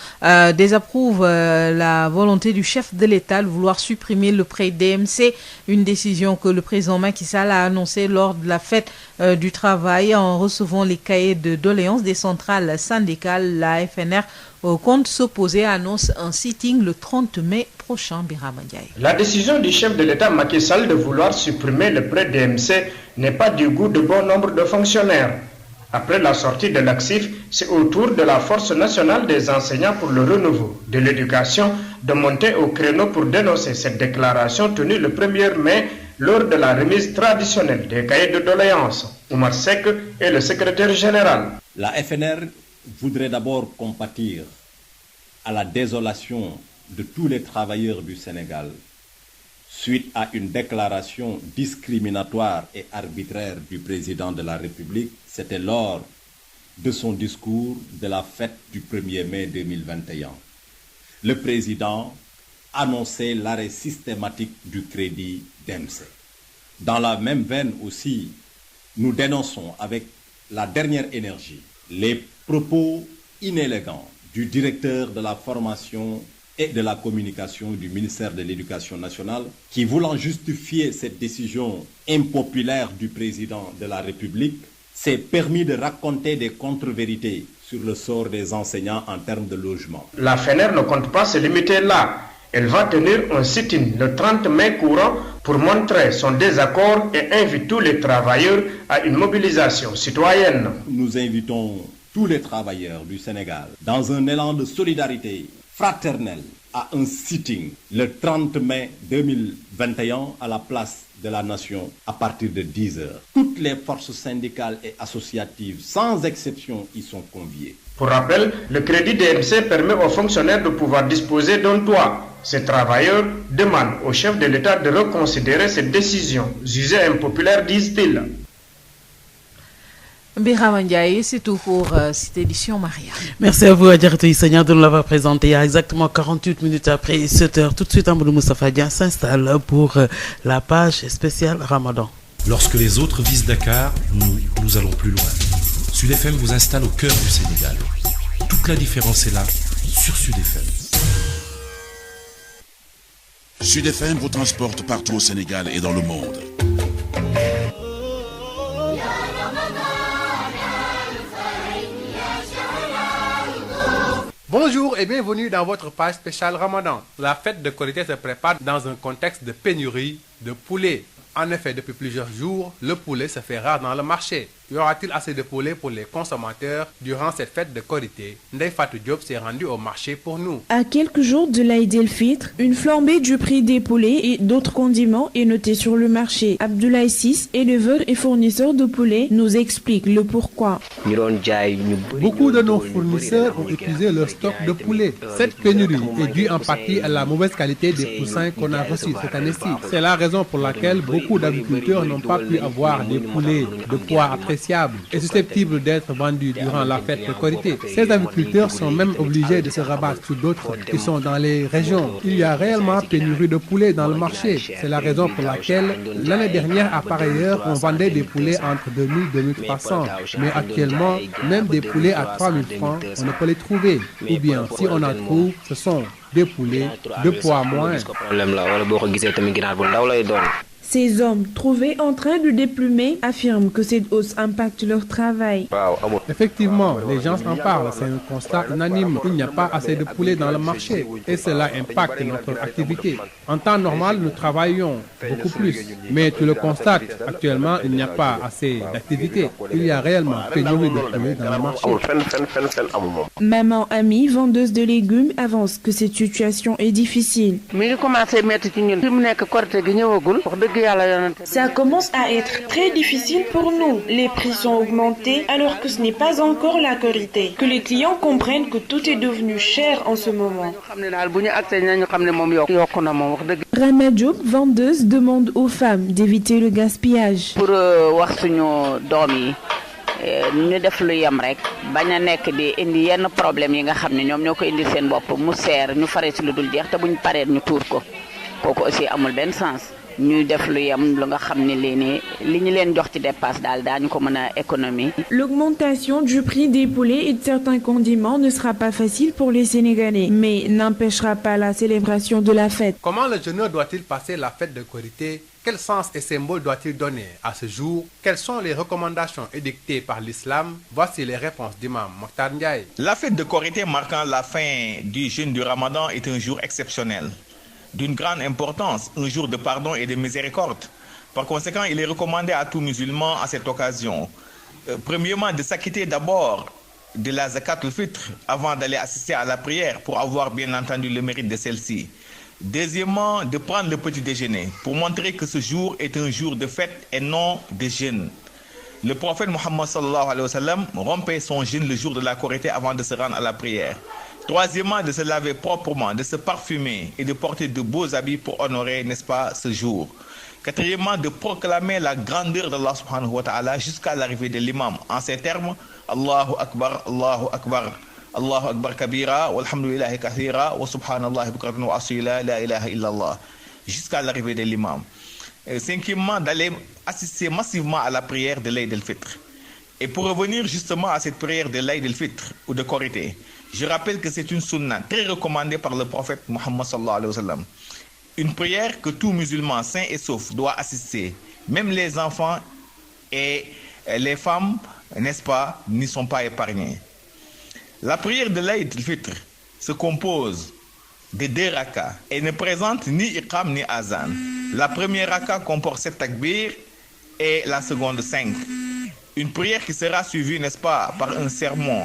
désapprouve la volonté du chef de l'État de vouloir supprimer le prêt DMC, une décision que le président Macky Sall a annoncée lors de la fête du travail en recevant les cahiers de doléances des centrales syndicales. La FNR compte s'opposer, annonce un sitting le 30 mai prochain. Birama Ndiaye. La décision du chef de l'État Macky Sall de vouloir supprimer le prêt DMC n'est pas du goût de bon nombre de fonctionnaires. Après la sortie de l'ACSIF, c'est au tour de la Force nationale des enseignants pour le renouveau de l'éducation de monter au créneau pour dénoncer cette déclaration tenue le 1er mai lors de la remise traditionnelle des cahiers de doléances. Oumar Seck est le secrétaire général. La FNR voudrait d'abord compatir à la désolation de tous les travailleurs du Sénégal suite à une déclaration discriminatoire et arbitraire du président de la République. C'était lors de son discours de la fête du 1er mai 2021. Le président annonçait l'arrêt systématique du crédit DMC. Dans la même veine aussi, nous dénonçons avec la dernière énergie les propos inélégants du directeur de la formation et de la communication du ministère de l'Éducation nationale, qui, voulant justifier cette décision impopulaire du président de la République, s'est permis de raconter des contre-vérités sur le sort des enseignants en termes de logement. La FENER ne compte pas se limiter là. Elle va tenir un sit-in le 30 mai courant pour montrer son désaccord et invite tous les travailleurs à une mobilisation citoyenne. Nous invitons tous les travailleurs du Sénégal, dans un élan de solidarité fraternelle, à un sitting le 30 mai 2021 à la place de la Nation à partir de 10h. Toutes les forces syndicales et associatives, sans exception, y sont conviées. Pour rappel, le crédit DMC permet aux fonctionnaires de pouvoir disposer d'un toit. Ces travailleurs demandent au chef de l'État de reconsidérer cette décision, jugée impopulaire, disent-ils. Birama Ndiaye, c'est tout pour cette édition, Maria. Merci à vous, Adjaratou Issania, de nous l'avoir présenté. Il y a exactement 48 minutes après 7h. Tout de suite, Amadou Moustapha Dia s'installe pour la page spéciale Ramadan. Lorsque les autres visent Dakar, nous allons plus loin. Sud FM vous installe au cœur du Sénégal. Toute la différence est là, sur Sud FM. Sud FM vous transporte partout au Sénégal et dans le monde. Bonjour et bienvenue dans votre page spéciale Ramadan. La fête de Korité se prépare dans un contexte de pénurie de poulet. En effet, depuis plusieurs jours, le poulet se fait rare dans le marché. Y aura-t-il assez de poulet pour les consommateurs durant cette fête de Korité? Ndeye Fatou Diop s'est rendu au marché pour nous. À quelques jours de l'Aïd el-Fitr, une flambée du prix des poulets et d'autres condiments est notée sur le marché. Abdoulaye Sis, éleveur et fournisseur de poulet, nous explique le pourquoi. Beaucoup de nos fournisseurs ont épuisé leur stock de poulet. Cette pénurie est due en partie à la mauvaise qualité des poussins qu'on a reçus cette année-ci. C'est la raison pour laquelle beaucoup d'agriculteurs n'ont pas pu avoir des poulets de poids appréciables et susceptibles d'être vendus durant la fête de Korité. Ces agriculteurs sont même obligés de se rabattre sur d'autres qui sont dans les régions. Il y a réellement pénurie de poulets dans le marché. C'est la raison pour laquelle l'année dernière, à pareille heure, on vendait des poulets entre 2000 et 2300. Mais actuellement, même des poulets à 3000 francs, on ne peut les trouver. Ou bien, si on en trouve, ce sont des poulets de poids moins. Ces hommes, trouvés en train de déplumer, affirment que cette hausse impacte leur travail. Effectivement, les gens en parlent, c'est un constat unanime. Il n'y a pas assez de poulets dans le marché et cela impacte notre activité. En temps normal, nous travaillons beaucoup plus. Mais tu le constates, actuellement, il n'y a pas assez d'activité. Il y a réellement pénurie de poulets dans le marché. Maman Ami, vendeuse de légumes, avance que cette situation est difficile. Ça commence à être très difficile pour nous. Les prix sont augmentés alors que ce n'est pas encore la Korité. Que les clients comprennent que tout est devenu cher en ce moment. Rama Diop, vendeuse, demande aux femmes d'éviter le gaspillage. Pour ñu def lu yam rek baña nek di indi yenn problème yi nga xamné ñom ñoko indi seen bop mu seer ñu faré ci lu dul jeex té buñ paré ñu tour ko koko aussi amul ben sens ñu def lu yam lu nga xamné li ñu leen jox ci dépasse dal dañ ko mëna économie. L'augmentation du prix des poulets et de certains condiments ne sera pas facile pour les Sénégalais, mais n'empêchera pas la célébration de la fête. Comment le jeûneur doit-il passer la fête de Korité? Quel sens et symbole doit-il donner à ce jour? Quelles sont les recommandations édictées par l'islam? Voici les réponses d'Imam Mokhtar Ndiaye. La fête de Korité marquant la fin du jeûne du Ramadan est un jour exceptionnel, d'une grande importance, un jour de pardon et de miséricorde. Par conséquent, il est recommandé à tout musulman à cette occasion, premièrement, de s'acquitter d'abord de la zakat al-fitr avant d'aller assister à la prière pour avoir bien entendu le mérite de celle-ci. Deuxièmement, de prendre le petit déjeuner pour montrer que ce jour est un jour de fête et non de jeûne. Le prophète Mohammed sallallahu alayhi wa sallam rompait son jeûne le jour de la Korité avant de se rendre à la prière. Troisièmement, de se laver proprement, de se parfumer et de porter de beaux habits pour honorer, n'est-ce pas, ce jour. Quatrièmement, de proclamer la grandeur d'Allah subhanahu wa ta'ala jusqu'à l'arrivée de l'imam. En ces termes, Allahu Akbar, Allahu Akbar. Allahu Akbar kabira, walhamdulillahi kathira, wa subhanallah bukratan wa asila, la ilaha illallah. Jusqu'à l'arrivée de l'imam. Cinquièmement, d'aller assister massivement à la prière de l'Aïd el-Fitr. Et pour revenir justement à cette prière de l'Aïd el-Fitr ou de Korité, Je rappelle que c'est une sunna très recommandée par le prophète Muhammad sallallahu alayhi wa sallam. Une prière que tout musulman sain et sauf doit assister. Même les enfants et les femmes, n'est-ce pas, n'y sont pas épargnés. La prière de l'Aïd al-Fitr se compose de 2 rakas et ne présente ni iqam ni azan. La première raka comporte 7 takbir et la seconde 5. Une prière qui sera suivie, n'est-ce pas, par un sermon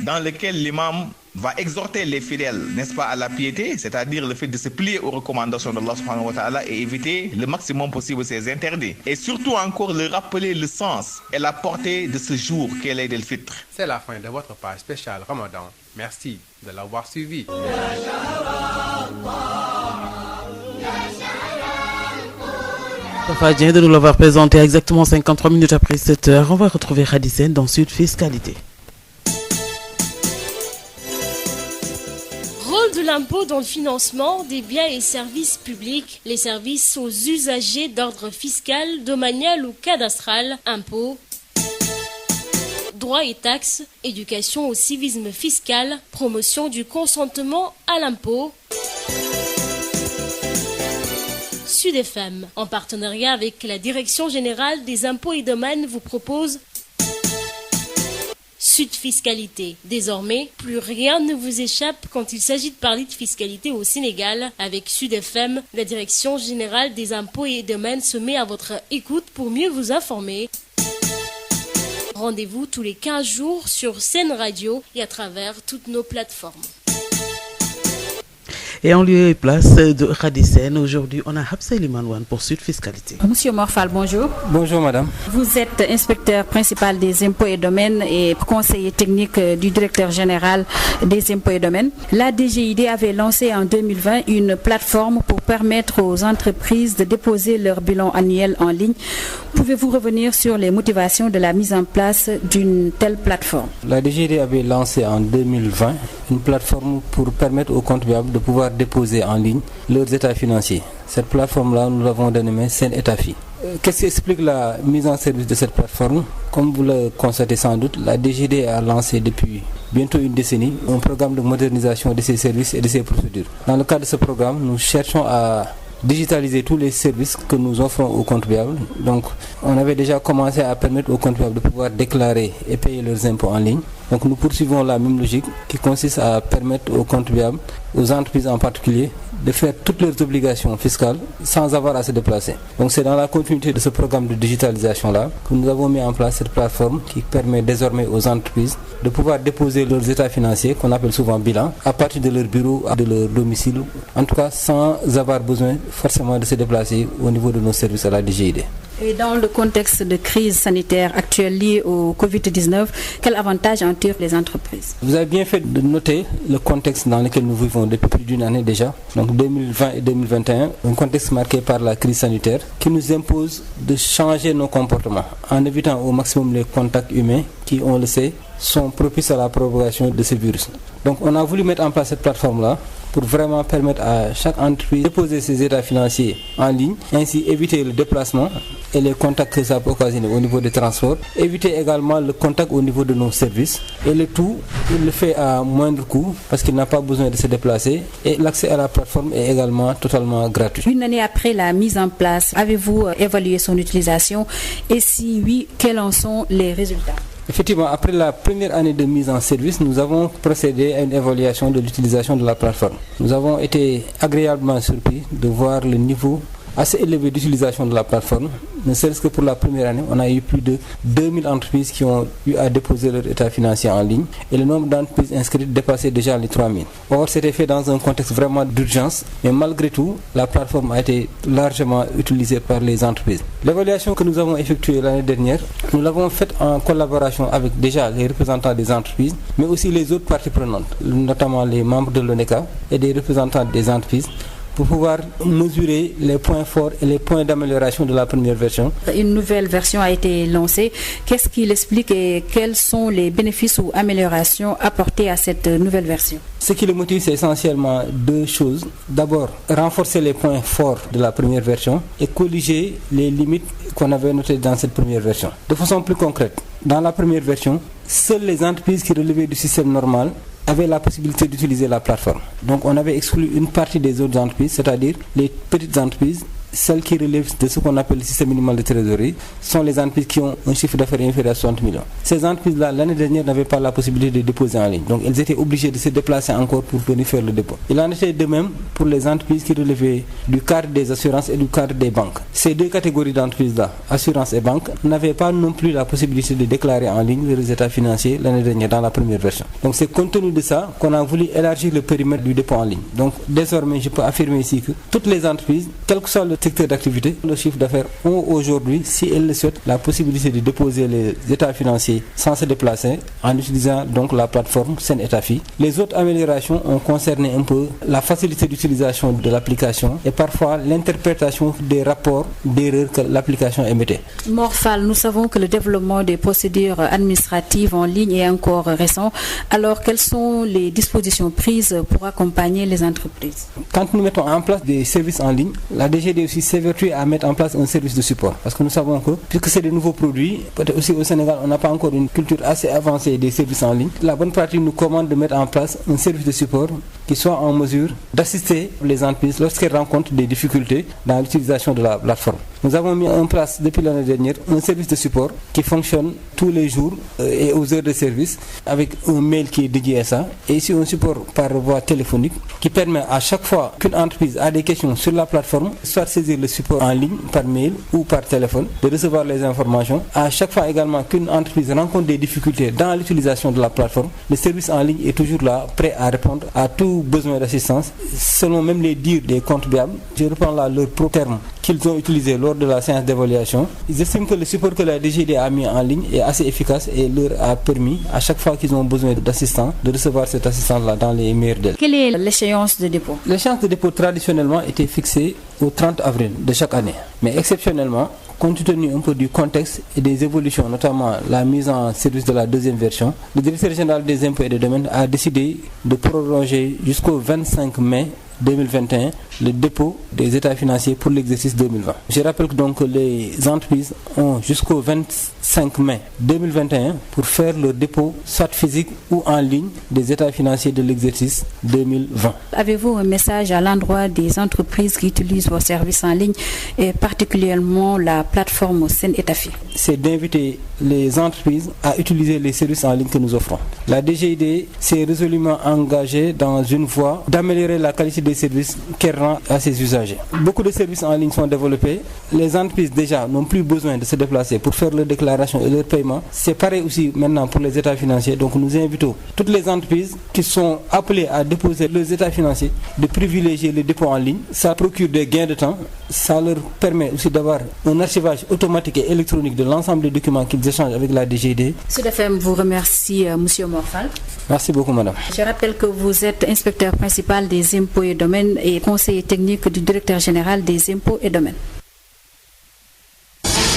dans lequel l'imam va exhorter les fidèles, n'est-ce pas, à la piété, c'est-à-dire le fait de se plier aux recommandations d'Allah subhanahu wa ta'ala et éviter le maximum possible ses interdits. Et surtout encore leur rappeler le sens et la portée de ce jour qu'est l'Aïd el-Fitr. C'est la fin de votre page spéciale Ramadan. Merci de l'avoir suivi. Tafa Dieng de nous l'avoir présenté à exactement 53 minutes après 7 heures. On va retrouver Khadisen dans Sud Fiscalité. Rôle de l'impôt dans le financement des biens et services publics, les services aux usagers d'ordre fiscal, domanial ou cadastral, impôts, droits et taxes, éducation au civisme fiscal, promotion du consentement à l'impôt. Sud FM, en partenariat avec la Direction générale des impôts et domaines, vous propose Sud Fiscalité. Désormais, plus rien ne vous échappe quand il s'agit de parler de fiscalité au Sénégal. Avec Sud FM, la Direction générale des impôts et domaines se met à votre écoute pour mieux vous informer. Rendez-vous tous les 15 jours sur Sen Radio et à travers toutes nos plateformes. Et en lieu et place de Khadisen, aujourd'hui, on a Habsa Limanouane pour Sud Fiscalité. Monsieur Morphal, bonjour. Bonjour, madame. Vous êtes inspecteur principal des impôts et domaines et conseiller technique du directeur général des impôts et domaines. La DGID avait lancé en 2020 une plateforme pour permettre aux entreprises de déposer leur bilan annuel en ligne. Pouvez-vous revenir sur les motivations de la mise en place d'une telle plateforme? La DGID avait lancé en 2020 une plateforme pour permettre aux contribuables de pouvoir déposer en ligne leurs états financiers. Cette plateforme-là, nous l'avons dénommée Sen Étafi. Qu'est-ce qui explique la mise en service de cette plateforme? Comme vous le constatez sans doute, la DGID a lancé depuis bientôt une décennie un programme de modernisation de ses services et de ses procédures. Dans le cadre de ce programme, nous cherchons à digitaliser tous les services que nous offrons aux contribuables. Donc, on avait déjà commencé à permettre aux contribuables de pouvoir déclarer et payer leurs impôts en ligne. Donc, nous poursuivons la même logique qui consiste à permettre aux contribuables, aux entreprises en particulier, de faire toutes leurs obligations fiscales sans avoir à se déplacer. Donc, c'est dans la continuité de ce programme de digitalisation-là que nous avons mis en place cette plateforme qui permet désormais aux entreprises de pouvoir déposer leurs états financiers, qu'on appelle souvent bilan, à partir de leur bureau, de leur domicile, en tout cas sans avoir besoin forcément de se déplacer au niveau de nos services à la DGID. Et dans le contexte de crise sanitaire actuelle liée au Covid-19, quel avantage en tirent les entreprises? Vous avez bien fait de noter le contexte dans lequel nous vivons depuis plus d'une année déjà, donc 2020 et 2021, un contexte marqué par la crise sanitaire qui nous impose de changer nos comportements en évitant au maximum les contacts humains qui, on le sait, sont propices à la propagation de ce virus. Donc on a voulu mettre en place cette plateforme-là pour vraiment permettre à chaque entreprise de déposer ses états financiers en ligne, ainsi éviter le déplacement et les contacts que ça peut occasionner au niveau des transports, éviter également le contact au niveau de nos services, et le tout, il le fait à moindre coût parce qu'il n'a pas besoin de se déplacer, et l'accès à la plateforme est également totalement gratuit. Une année après la mise en place, avez-vous évalué son utilisation, et si oui, quels en sont les résultats? Effectivement, après la première année de mise en service, nous avons procédé à une évaluation de l'utilisation de la plateforme. Nous avons été agréablement surpris de voir le niveau assez élevé d'utilisation de la plateforme. Ne serait-ce que pour la première année, on a eu plus de 2000 entreprises qui ont eu à déposer leur état financier en ligne, et le nombre d'entreprises inscrites dépassait déjà les 3000. Or, c'était fait dans un contexte vraiment d'urgence, mais malgré tout, la plateforme a été largement utilisée par les entreprises. L'évaluation que nous avons effectuée l'année dernière, nous l'avons faite en collaboration avec déjà les représentants des entreprises, mais aussi les autres parties prenantes, notamment les membres de l'ONECA et des représentants des entreprises, pour pouvoir mesurer les points forts et les points d'amélioration de la première version. Une nouvelle version a été lancée. Qu'est-ce qui l'explique et quels sont les bénéfices ou améliorations apportées à cette nouvelle version? Ce qui le motive, c'est essentiellement deux choses. D'abord, renforcer les points forts de la première version et corriger les limites qu'on avait notées dans cette première version. De façon plus concrète, dans la première version, seules les entreprises qui relevaient du système normal avaient la possibilité d'utiliser la plateforme. Donc on avait exclu une partie des autres entreprises, c'est-à-dire les petites entreprises. Celles qui relèvent de ce qu'on appelle le système minimal de trésorerie sont les entreprises qui ont un chiffre d'affaires inférieur à 60 millions. Ces entreprises-là, l'année dernière, n'avaient pas la possibilité de déposer en ligne. Donc, elles étaient obligées de se déplacer encore pour venir faire le dépôt. Il en était de même pour les entreprises qui relevaient du cadre des assurances et du cadre des banques. Ces deux catégories d'entreprises-là, assurances et banques, n'avaient pas non plus la possibilité de déclarer en ligne leurs états financiers l'année dernière dans la première version. Donc, c'est compte tenu de ça qu'on a voulu élargir le périmètre du dépôt en ligne. Donc, désormais, je peux affirmer ici que toutes les entreprises, quel que soit le secteur d'activité, le chiffre d'affaires ont aujourd'hui, si elles le souhaitent, la possibilité de déposer les états financiers sans se déplacer en utilisant donc la plateforme Sen-État-Fi. Les autres améliorations ont concerné un peu la facilité d'utilisation de l'application et parfois l'interprétation des rapports d'erreurs que l'application émettait. Morphal, nous savons que le développement des procédures administratives en ligne est encore récent. Alors, quelles sont les dispositions prises pour accompagner les entreprises? Quand nous mettons en place des services en ligne, la DGD aussi s'évertue à mettre en place un service de support. Parce que nous savons que, puisque c'est des nouveaux produits, peut-être aussi au Sénégal, on n'a pas encore une culture assez avancée des services en ligne. La bonne pratique nous commande de mettre en place un service de support qui soit en mesure d'assister les entreprises lorsqu'elles rencontrent des difficultés dans l'utilisation de la plateforme. Nous avons mis en place depuis l'année dernière un service de support qui fonctionne tous les jours et aux heures de service avec un mail qui est dédié à ça et ici un support par voie téléphonique qui permet à chaque fois qu'une entreprise a des questions sur la plateforme, soit saisir le support en ligne par mail ou par téléphone, de recevoir les informations. À chaque fois également qu'une entreprise rencontre des difficultés dans l'utilisation de la plateforme, le service en ligne est toujours là, prêt à répondre à tout besoin d'assistance, selon même les dires des contribuables. Je reprends là leurs propres termes qu'ils ont utilisés lors de la séance d'évaluation. Ils estiment que le support que la DGD a mis en ligne est assez efficace et leur a permis, à chaque fois qu'ils ont besoin d'assistance, de recevoir cette assistance-là dans les meilleurs délais. Quelle est l'échéance de dépôt? L'échéance de dépôt traditionnellement était fixée au 30 avril de chaque année. Mais exceptionnellement, compte tenu un peu du contexte et des évolutions, notamment la mise en service de la deuxième version, le directeur général des impôts et des domaines a décidé de prolonger jusqu'au 25 mai 2021 le dépôt des états financiers pour l'exercice 2020. Je rappelle donc que les entreprises ont jusqu'au 25 mai 2021 pour faire le dépôt soit physique ou en ligne des états financiers de l'exercice 2020. Avez-vous un message à l'endroit des entreprises qui utilisent vos services en ligne et particulièrement la plateforme Sen-État-Fi? C'est d'inviter les entreprises à utiliser les services en ligne que nous offrons. La DGID s'est résolument engagée dans une voie d'améliorer la qualité des services qu'elle rend à ses usagers. Beaucoup de services en ligne sont développés. Les entreprises déjà n'ont plus besoin de se déplacer pour faire leur déclaration et leur paiement. C'est pareil aussi maintenant pour les états financiers. Donc nous invitons toutes les entreprises qui sont appelées à déposer leurs états financiers de privilégier le dépôt en ligne. Ça procure des gains de temps. Ça leur permet aussi d'avoir un archivage automatique et électronique de l'ensemble des documents qu'ils échangent avec la DGID. Sud FM vous remercie, Monsieur Morphal. Merci beaucoup, madame. Je rappelle que vous êtes inspecteur principal des impôts et domaines et conseiller technique du directeur général des impôts et domaines.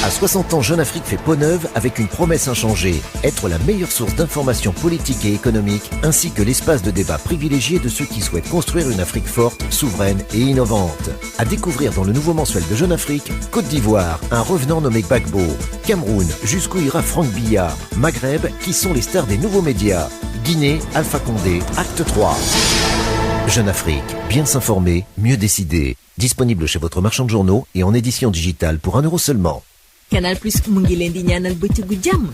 À 60 ans, Jeune Afrique fait peau neuve avec une promesse inchangée, être la meilleure source d'informations politiques et économiques, ainsi que l'espace de débat privilégié de ceux qui souhaitent construire une Afrique forte, souveraine et innovante. À découvrir dans le nouveau mensuel de Jeune Afrique, Côte d'Ivoire, un revenant nommé Gbagbo, Cameroun, jusqu'où ira Franck Biya, Maghreb, qui sont les stars des nouveaux médias, Guinée, Alpha Condé, Acte 3. Jeune Afrique, bien s'informer, mieux décider. Disponible chez votre marchand de journaux et en édition digitale pour 1 € seulement. Canal Plus mu ngi leen di ñaanal bëccëgu jàmm.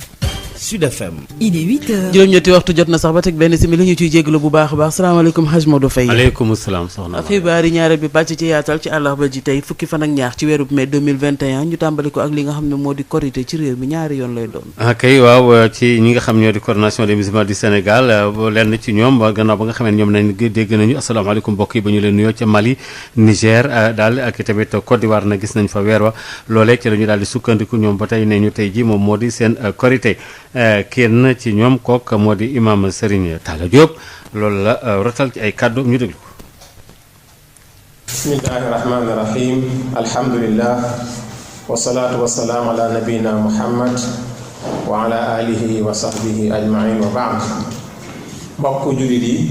Sud FM. Il est 8h. juróom-ñetti waxtu jot na sax ba teg benn simili ñu ciy jégalu bu baax a baax salaamaaleykum Hadj Modou Faye. aleykum salaam soxna. xibaar yi ñaareel bi pàcc ci yaatal ci àllarba ji tey fukki fan ak ñaar ci weeru mai 2021 ñu tàmbali ko ak li nga xam ne moo di korité ci réew mi ñaari yoon lay doon. kay waaw ci ñi nga xam ñoo di coordination des musulmans du Sénégal lenn ci ñoom gannaaw ba nga xamee ñoom nañ dégg nañu asalaamaaleykum mbokk yi ba ñu leen nuyoo ca Mali Niger daal ak tamit Côte d'Ivoire na gis nañ fa weer wa loolee ci la ñu daal di sukkandiku ñoom ba tey ne ñu tey ji moom moo di seen korité kenn ci ñoom kook moo di imam Serigne Talla Diop loolu la rotal ci ay kàddu ñu déglu ko. bismillahi rahmani rahim alhamdulillah wasalaatu wasalaam ala nabiyina muhammad wa ala alihi wa sahbihi ajmain wa baad mbokk jullit yi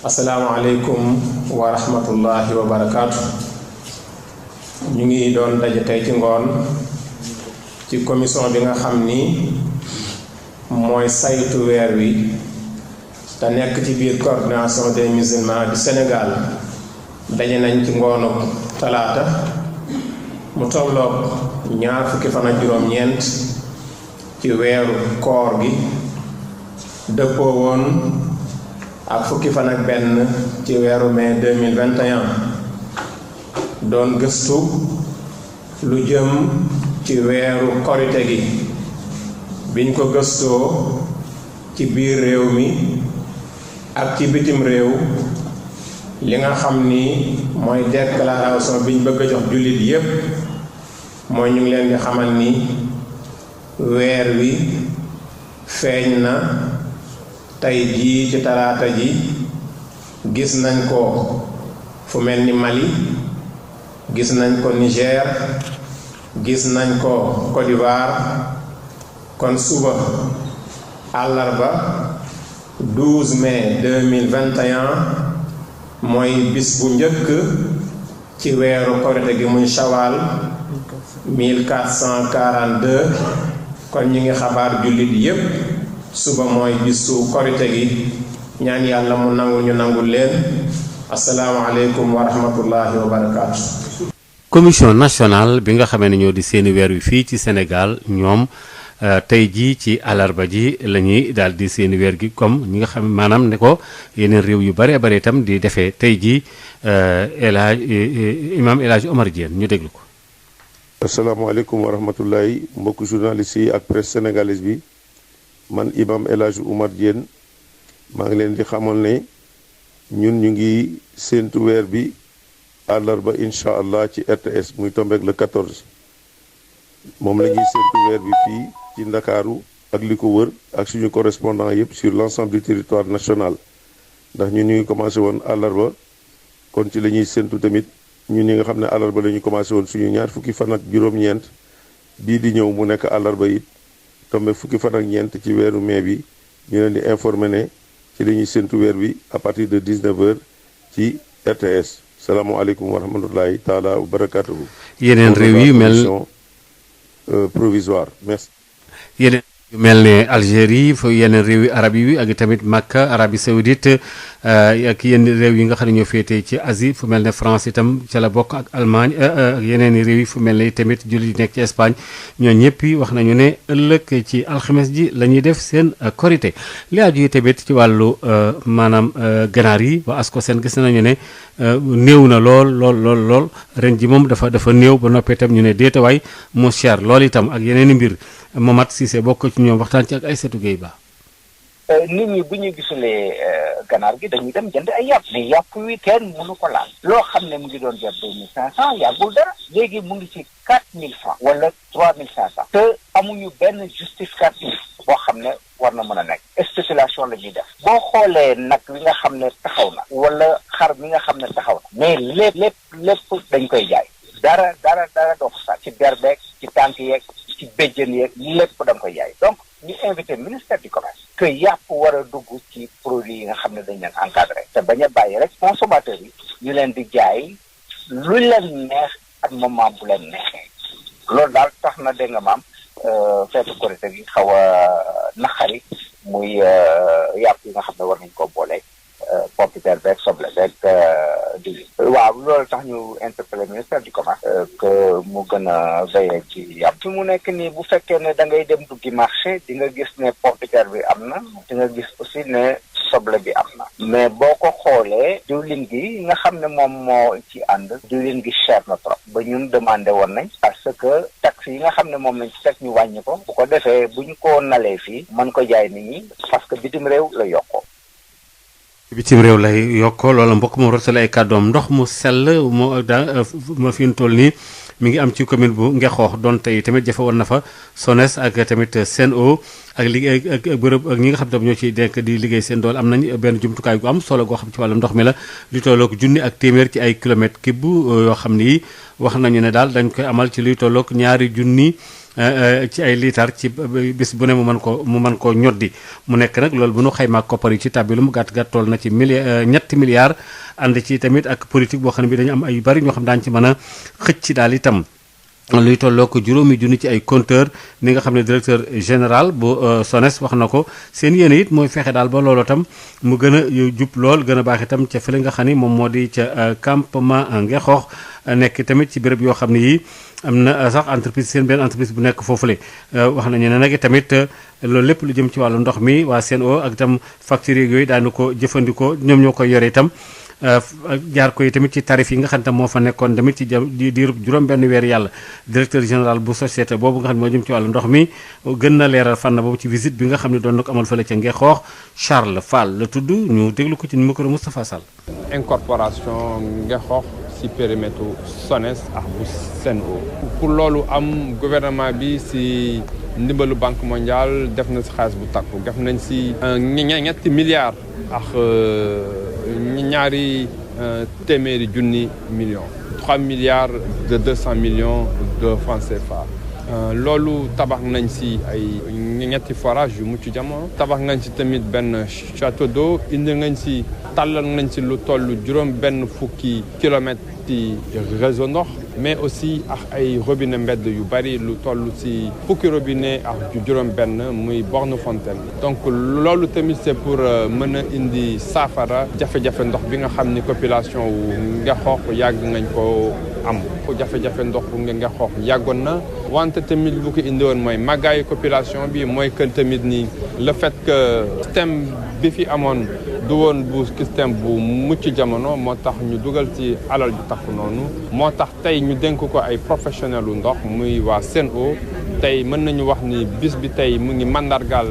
asalaamualeykum wa rahmatullahi wa barakaatu. ñu ngi doon daje tey ci ngoon ci commission bi nga xam ni mooy saytu weer wi te te nekk ci biir coordination des musulmans du Sénégal daje nañ ci ngoonu talaata mu tolloog 20 fan ak juróom-ñeent ci weeru koor gi dëppoo woon ak 1 fan ak benn ci weeru mai 2021 doon gëstu lu jëm ci weeru korite gi biñ ko gëstoo ci biir réew mi ak ci bitim réew li nga xam ni mooy déclaration biñ bëgg a jox jullit yépp mooy ñu ngi leen di xamal ni weer wi feeñ na tey jii ci talaata ji gis nañ ko fu mel ni Mali gis nañ ko Niger gis nañ ko Côte d'Ivoire kon suba àllarba 12 mai 2021 mooy bis bu njëkk ci weeru korite gi muy Shawal 1442 kon ñi ngi xabaar jullit yépp suba mooy bisu korite gi ñaan yàlla mu nangul ñu nangul leen asalaamaaleykum wa rahmatullahi wa barakaatu. commission nationale bi nga xamee ne ñoo di seeni weer wi fii ci Sénégal ñoom tey jii ci àllarba ji la ñuy daal di seeni weer gi comme ñi nga xam maanaam ne ko yeneen réew yu bare bare itam di defee tey jii imam El Hadj Omar Diène ñu déglu ko. asalaamaaleykum wa rahmatullahi mbokku journaliste yi ak presse sénégalaise bi man imam El Hadj Omar Diène maa ngi leen di xamal ne ñun ñu ngi séentu weer bi àllarba incha allah ci RTS muy tombeek le 14 moom la ñuy séentu weer bi fii ci Ndakaaru ak li ko wër ak suñu correspondant yëpp sur l'ensemble du territoire national ndax ñun ñu ngi commencé woon àllarba kon ci la ñuy séentu tamit ñun ñi nga xam ne àllarba la ñu commencé woon suñu 20 fan ak juróom-ñeent bii di ñëw mu nekk àllarba it tombe 20 fan ak ñeent ci weeru mai bi ñu leen di informer ne ci la ñuy séentu weer bi à partir de 19h ci RTS salaamualeykum wa rahmatullahi taala wa barakatuhu. yeneen réew yi mel provisoire merci. yeneen yu mel ne Algérie fa yeneen réew yi arab yi ak tamit Makka Arabie Saoudite ak yenn réew yi nga xam ne ñoo féetee ci Asie fu mel ne France itam ca la bokk ak Allemagne ak yeneen réew yi fu mel ne tamit jullit yi nekk ci Espagne ñoo ñëpp wax nañu ne ëllëg ci alxames ji la ñuy def seen korité li aju yi tamit ci wàllu maanaam ganaar yi waa ASCOSEN gis nañu ne néew na lool ren ji moom dafa néew ba noppee itam ñu ne déetawaay mu cher lool itam ak yeneen i mbir Momat Cissé bokk ci ñoom waxtaan ci ak Aïssatou Gueye Ba. nit ñi bu ñu gisulee ganaar gi dañuy dem jënd ay yàpp mais yàpp wi kenn mënu ko laal loo xam ne mu ngi doon jar 2500 yàggul dara léegi mu ngi ci 4000 francs wala 3500 te amuñu benn justificatif boo xam ne war na mën a nekk spéculation la ñuy def boo xoolee nag li nga xam ne taxaw na wala xar mi nga xam ne taxaw na mais lépp dañ koy jaay dara doo ko sax ci berbeek ci tànk yeeg ci béjjën yeeg lépp da nga koy jaay donc ñu invité ministère du commerce que yàpp war a dugg ci produit yi nga xam ne dañ leen encadré te bañ a bàyyi rek consommateurs yi ñu leen di jaay lu leen neex ak moment bu leen neexee loolu daal tax na dégg nga maam feetu korité gi xaw a naqari muy yàpp yi nga xam ne war nañ ko boole pompiteer beeg soble beeg diwlin waaw loolu tax ñu interpellé ministère du commerce que mu gën a veillé ci yàpp fi mu nekk nii bu fekkee ne da ngay dem duggi marché di nga gis ne pompiteer bi am na di nga gis aussi ne soble bi am na mais boo ko xoolee diwlin gi nga xam ne moom moo ci ànd diwlin gi cher na trop ba ñun demandé woon nañ parce que taxe yi nga xam ne moom lañ ci teg ñu wàññi ko bu ko defee bu ñu ko nalee fii mën ko jaay nit ñi parce que bitim réew la yokkoo bitim réew lay yokkoo loolu mbokk moom rotale ay kàddoom ndox mu sell moo ma fi ñu toll nii mi ngi am ci commune bu Ngexoox doon tey tamit jafe woon na fa SONES ak tamit Sen'Eau ak liggéey ak bërëb ak ñi nga xam tam ñoo ciy denk di liggéey seen dool am nañ benn jumtukaay gu am solo goo xam ci wàllu ndox mi la li tolloog junni ak téeméer ci ay kilomètres kib yoo xam ni wax nañu ne daal dañ koy amal ci luy tolloog ñaari junni ci ay liitar ci bis bu ne mu mën koo ñoddi mu nekk nag loolu bu nu xaymaa koppar yi ci tàbbi lu mu gàtt toll na ci ñetti milliards ànd ci tamit ak politique boo xam ne bi dañu am ay bari ñoo xam daañu ci mën a xëcc daal itam luy tolloo ko juróomi junni ci ay compteur ni nga xam ne directeur général bu SONES wax na ko seen yéene it mooy fexe daal ba loolu itam mu gën a jub lool gën a baax itam ca fële nga xam ni moom moo di ca campement Ngexoox nekk tamit ci béréb yoo xam ne yii am na sax entreprise seen benn entreprise bu nekk foofule wax nañu ne nag tamit loolu lépp lu jëm ci wàllu ndox mi waa Sen'Eau ak itam facture yooyu daanu ko jëfandikoo ñoom ñoo koy yore itam jaar ko yi tamit ci tarif yi nga xam ne moo fa nekkoon tamit ci diirub juróom benn weer yàlla directeur général bu société boobu nga xam ne moo jëm ci wàllu ndox mi gën na leeral fànn boobu ci visite bi nga xam ne doon na ko amal fële ca Ngexoox Charles Fall la tudd ñu déglu ko ci micro Moustapha Sall. incorporation Ngexoox ci périmètre SONES ak bu Sen'Eau pour loolu am gouvernement bi ci ndimbalu banque mondiale def na ci xaalis bu takku def nañ ci ñetti milliards ak ñaari téeméeri junni millions 3 milliards de 200 millions de francs CFA loolu tabax nañ ci ay ñetti forage yu mucc jamono tabax nañ ci tamit benn château d'eau indi nañ ci tàllal nañ ci lu toll juróom benn fukki kilomètres ci réseau ndox mais aussi ak ay robinet mbedd yu bari lu toll ci fukki robinet ak juróom benn muy borne fontaine donc loolu tamit c'est pour mën a indi saafara jafe-jafe ndox bi nga xam ni population wu Ngexoox yàgg nañ ko am jafe-jafe ndox bu Ngexoox yàggoon na wante tamit bu ko indi woon mooy màggaayu population bi mooy que tamit ni le fait que système bi fi amoon du woon bu système bu mucc jamono moo tax ñu dugal ci alal ju takku noonu moo tax tey ñu dénk ko ay professionnels u ndox muy waa Sen'Eau tey mën nañu wax ni bis bi tey mu ngi mandargaal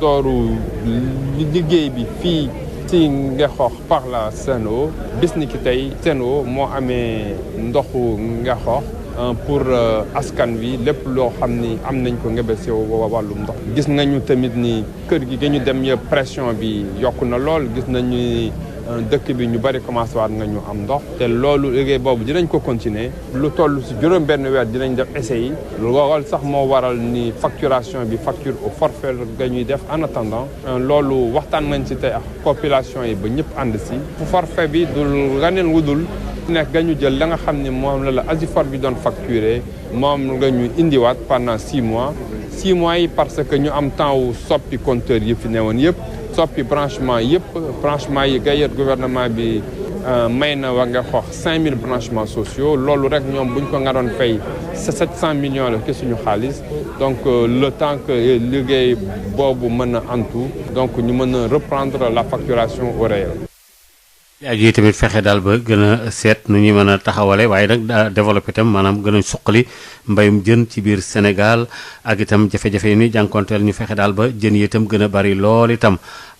dooru liggéey bi fii ci Ngexoox par la Sen'Eau bis ni ki tey Sen'Eau moo amee ndoxu Ngexoox pour askan wi lépp loo xam ni am nañ ko ngebe si wàllum ndox gis nañu tamit ni kër gi ga ñu dem yëpp pression bi yokku na lool gis nañu ni dëkk bi ñu bari commencé waat nañu am ndox te loolu liggéey boobu dinañ ko continuer lu toll si juróom benn weer dinañ def essai yi lool sax moo waral ni facturation bi facture au forfait ga ñuy def en attendant loolu waxtaan nañ ci tey ak population yi ba ñëpp ànd si forfait bi du ganeen wudul nekk nga ñu jël la nga xam ne moom la Asifor bi doon facturé moom nga ñu indiwaat pendant 6 mois 6 mois yi parce que ñu am temps wu soppi compteur yi fi newoon yëpp soppi branchement yëpp branchement yi gailleur gouvernement bi may na wa Ngexoox 5000 branchements sociaux loolu rek ñoom buñ ko nga doon fay 700 millions la ki suñu xaalis donc le temps que liggéey boobu mën a antu donc ñu mën a reprendre la facturation au réel. yaa ji tamit fexe daal ba gën a seet nu ñuy mën a taxawale waaye nag développé itam maanaam gën a suqali mbayum jën ci biir Sénégal ak itam jafe-jafe yi ni jànkonteel ñu fexe daal ba jën yi itam gën a bari lool itam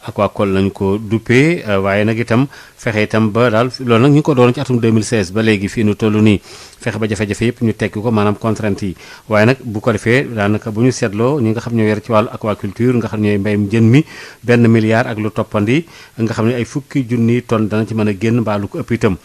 aquacole lañ ko duppee waaye nag itam fexe itam ba daal loolu nag ñu ngi ko doon ci atum 2016 ba léegi fii nu toll nii fexe ba jafe-jafe yëpp ñu tekki ko maanaam contrainte yi waaye nag bu ko defee daanaka bu ñu seetloo ñi nga xam ñoo yor ci wàllu aquaculture nga xam ñooy mbayum jën mi 1 milliard ak lu toppandi nga xam ne ay fukki junni tonnes dana ci mën a génn mbaa lu ko ëpp itam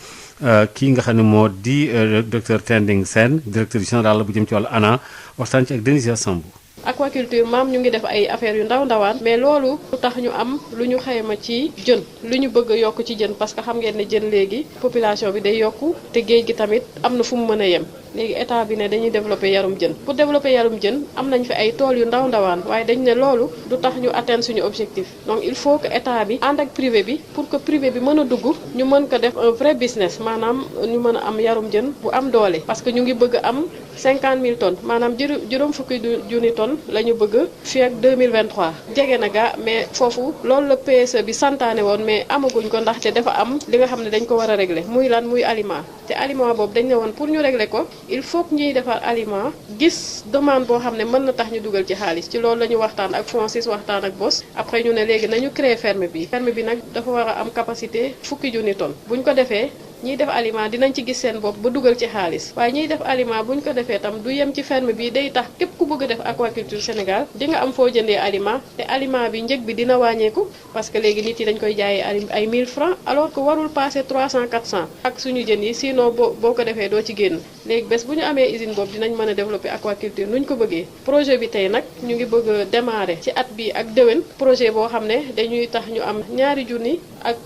kii nga xam ne moo di docteur Tending Sène directeur général bu jëm ci wàllu ANA waxtaan ci ak Denisia Sambou. aquaculture maam ñu ngi def ay affaires yu ndaw ndawaan mais loolu lu tax ñu am lu ñu xayma ci jën lu ñu bëgg a yokk ci jën parce que xam ngeen ne jën léegi population bi day yokku te géej gi tamit am na fu mu mën a yem léegi état bi ne dañuy développer yarum jën pour développer yarum jën am nañ fi ay tool yu ndaw ndawaan waaye dañ ne loolu du tax ñu atteindre suñu objectif donc il faut que état bi ànd ak privé bi pour que privé bi mën a dugg ñu mën ko def un vrai business maanaam ñu mën a am yarum jën bu am doole parce que ñu ngi bëgg am 50 000 tonnes maanaam juróom fukki junni tonnes la ñu bëgg fii ak 2023 jege na gaa mais foofu loolu la PSE bi santaane woon mais amaguñ ko ndaxte dafa am li nga xam ne dañ ko war a régler muy lan muy aliment te aliment boobu dañ ne woon pour ñu régler ko il faut que ñuy defar aliment gis demande boo xam ne mën na tax ñu dugal ci xaalis ci loolu la ñu waxtaan ak FONSIS waxtaan ak BOS après ñu ne léegi nañu créer ferme bi nag dafa war a am capacité fukki junni tonnes buñ ko defee ñiy def aliment dinañ ci gis seen bopp ba dugal ci xaalis waaye ñiy def aliment buñ ko defee tam du yem ci ferme bi day tax képp ku bëgg a def aquaculture Sénégal di nga am foo jëndee aliment te aliment bi njëg bi dina wàññeeku parce que léegi nit yi dañ koy jaayee ay 1000 francs alors que warul passer 300 400 ak suñu jën yi sinon boo ko defee doo ci génn léegi bés bu ñu amee usine boobu dinañ mën a développer aquaculture nuñ ko bëggee projet bi tey nag ñu ngi bëgg a démarrer ci at bi ak déwén projet boo xam ne dañuy tax ñu am 2 junni ak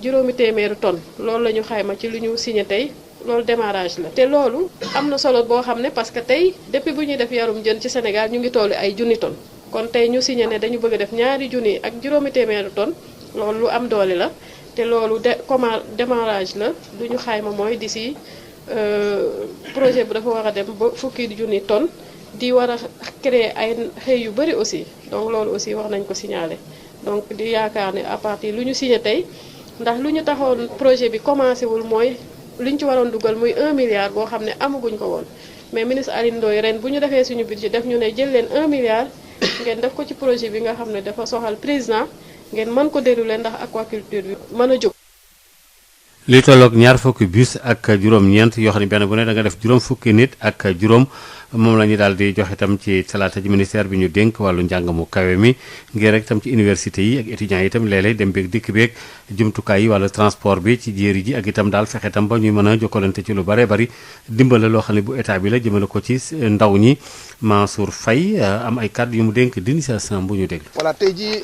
juróomi téeméeri tonnes loolu la ñu xayma ci lu ñu signé tey loolu démarrage la te loolu am na solo boo xam ne parce que tey depuis bu ñuy def yarum jën ci Sénégal ñu ngi tollu ay junni tonnes kon tey ñu signé ne dañu bëgg a def 2 junni ak juróomi téeméeri tonnes loolu lu am doole la te loolu démarrage la lu ñu xayma mooy d'ici projet bi dafa war a dem ba fukki junni tonnes di war a créer ay xëy yu bëri aussi donc loolu aussi wax nañ ko signaler donc di yaakaar ne à partir lu ñu signé tey ndax lu ñu taxoon projet bi commencé wul mooy lu ñu ci waroon dugal muy 1 milliard boo xam ne amaguñ ko woon mais ministre Alioune Ndoye ren bu ñu defee suñu budget def ñu ne jël leen 1 milliard ngeen def ko ci projet bi nga xam ne dafa soxal président ngeen mën ko dérouler ndax aquaculture bi mën a jóg. li tolloog 20 bus ak juróom-ñeent yoo xam ne benn bu ne da nga def juróom fukki nit ak juróom moom la ñu daal di joxe itam ci talaata ji ministère bi ñu dénk wàllu njàng mu kawe mi ngir rek itam ci université yi ak étudiants yi itam léeg-léeg dem beeg dikk beeg jumtukaay yi wala transport bi ci jéeri ji ak itam daal fexe itam ba ñuy mën a jokkalante ci lu bare bari dimbale loo xam ne bu état bi la jëmale ko ci ndaw ñi Mansour Faye am ay kàddu yu mu dénk d'initiation bu ñu déglu. voilà tey jii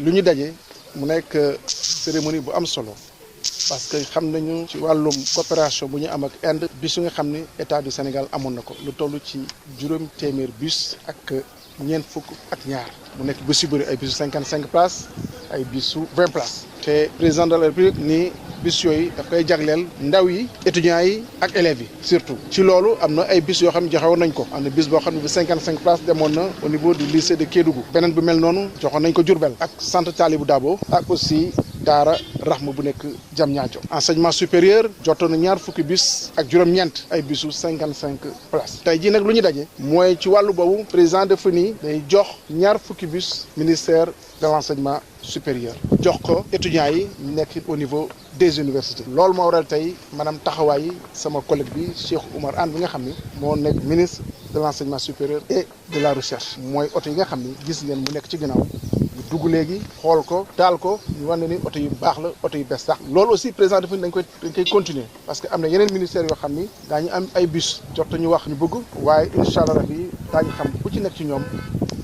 lu ñu daje mu nekk cérémonie bu am solo. parce que xam nañu ci wàllum coopération bu ñu am ak Inde bis yu nga xam ne état du Sénégal amoon na ko lu toll ci 500 bus ak ñeent fukk ak ñaar mu nekk bus yu bëri ay bisu 55 places ay bisu 20 places te président de la République ni bis yooyu daf koy jagleel ndaw yi étudiants yi ak élèves yi surtout ci loolu am na ay bis yoo xam ne joxe woon nañ ko am na bis boo xam ne bi 55 places demoon na au niveau du lycée de Kédougou beneen bu mel noonu joxoon nañ ko Diourbel ak centre Talibou Dabo ak aussi Daara Rahma bu nekk Diamniadio enseignement supérieur jotoon na 20 bis ak juróom-ñeent ay bisu 55 places tey jii nag lu ñu daje mooy ci wàllu boobu président dafa ni day jox 20 bis ministère de l'enseignement supérieur jox ko étudiants yi nekk au niveau des universités loolu moo waral tey maanaam taxawaay sama collègue bi Cheikh Oumar Anne bi nga xam ni moo nekk ministre de l'enseignement supérieur et de la recherche mooy oto yi nga xam ni gis ngeen mu nekk ci ginnaaw dugg léegi xool ko taal ko ñu wane ni oto yu baax la oto yu bees sax loolu aussi président dafa dañ koy continuer parce que am na yeneen ministères yoo xam ni daañu am ay bus jot ñu wax ñu bëgg waaye incha allah rabi daañu xam ku ci nekk ci ñoom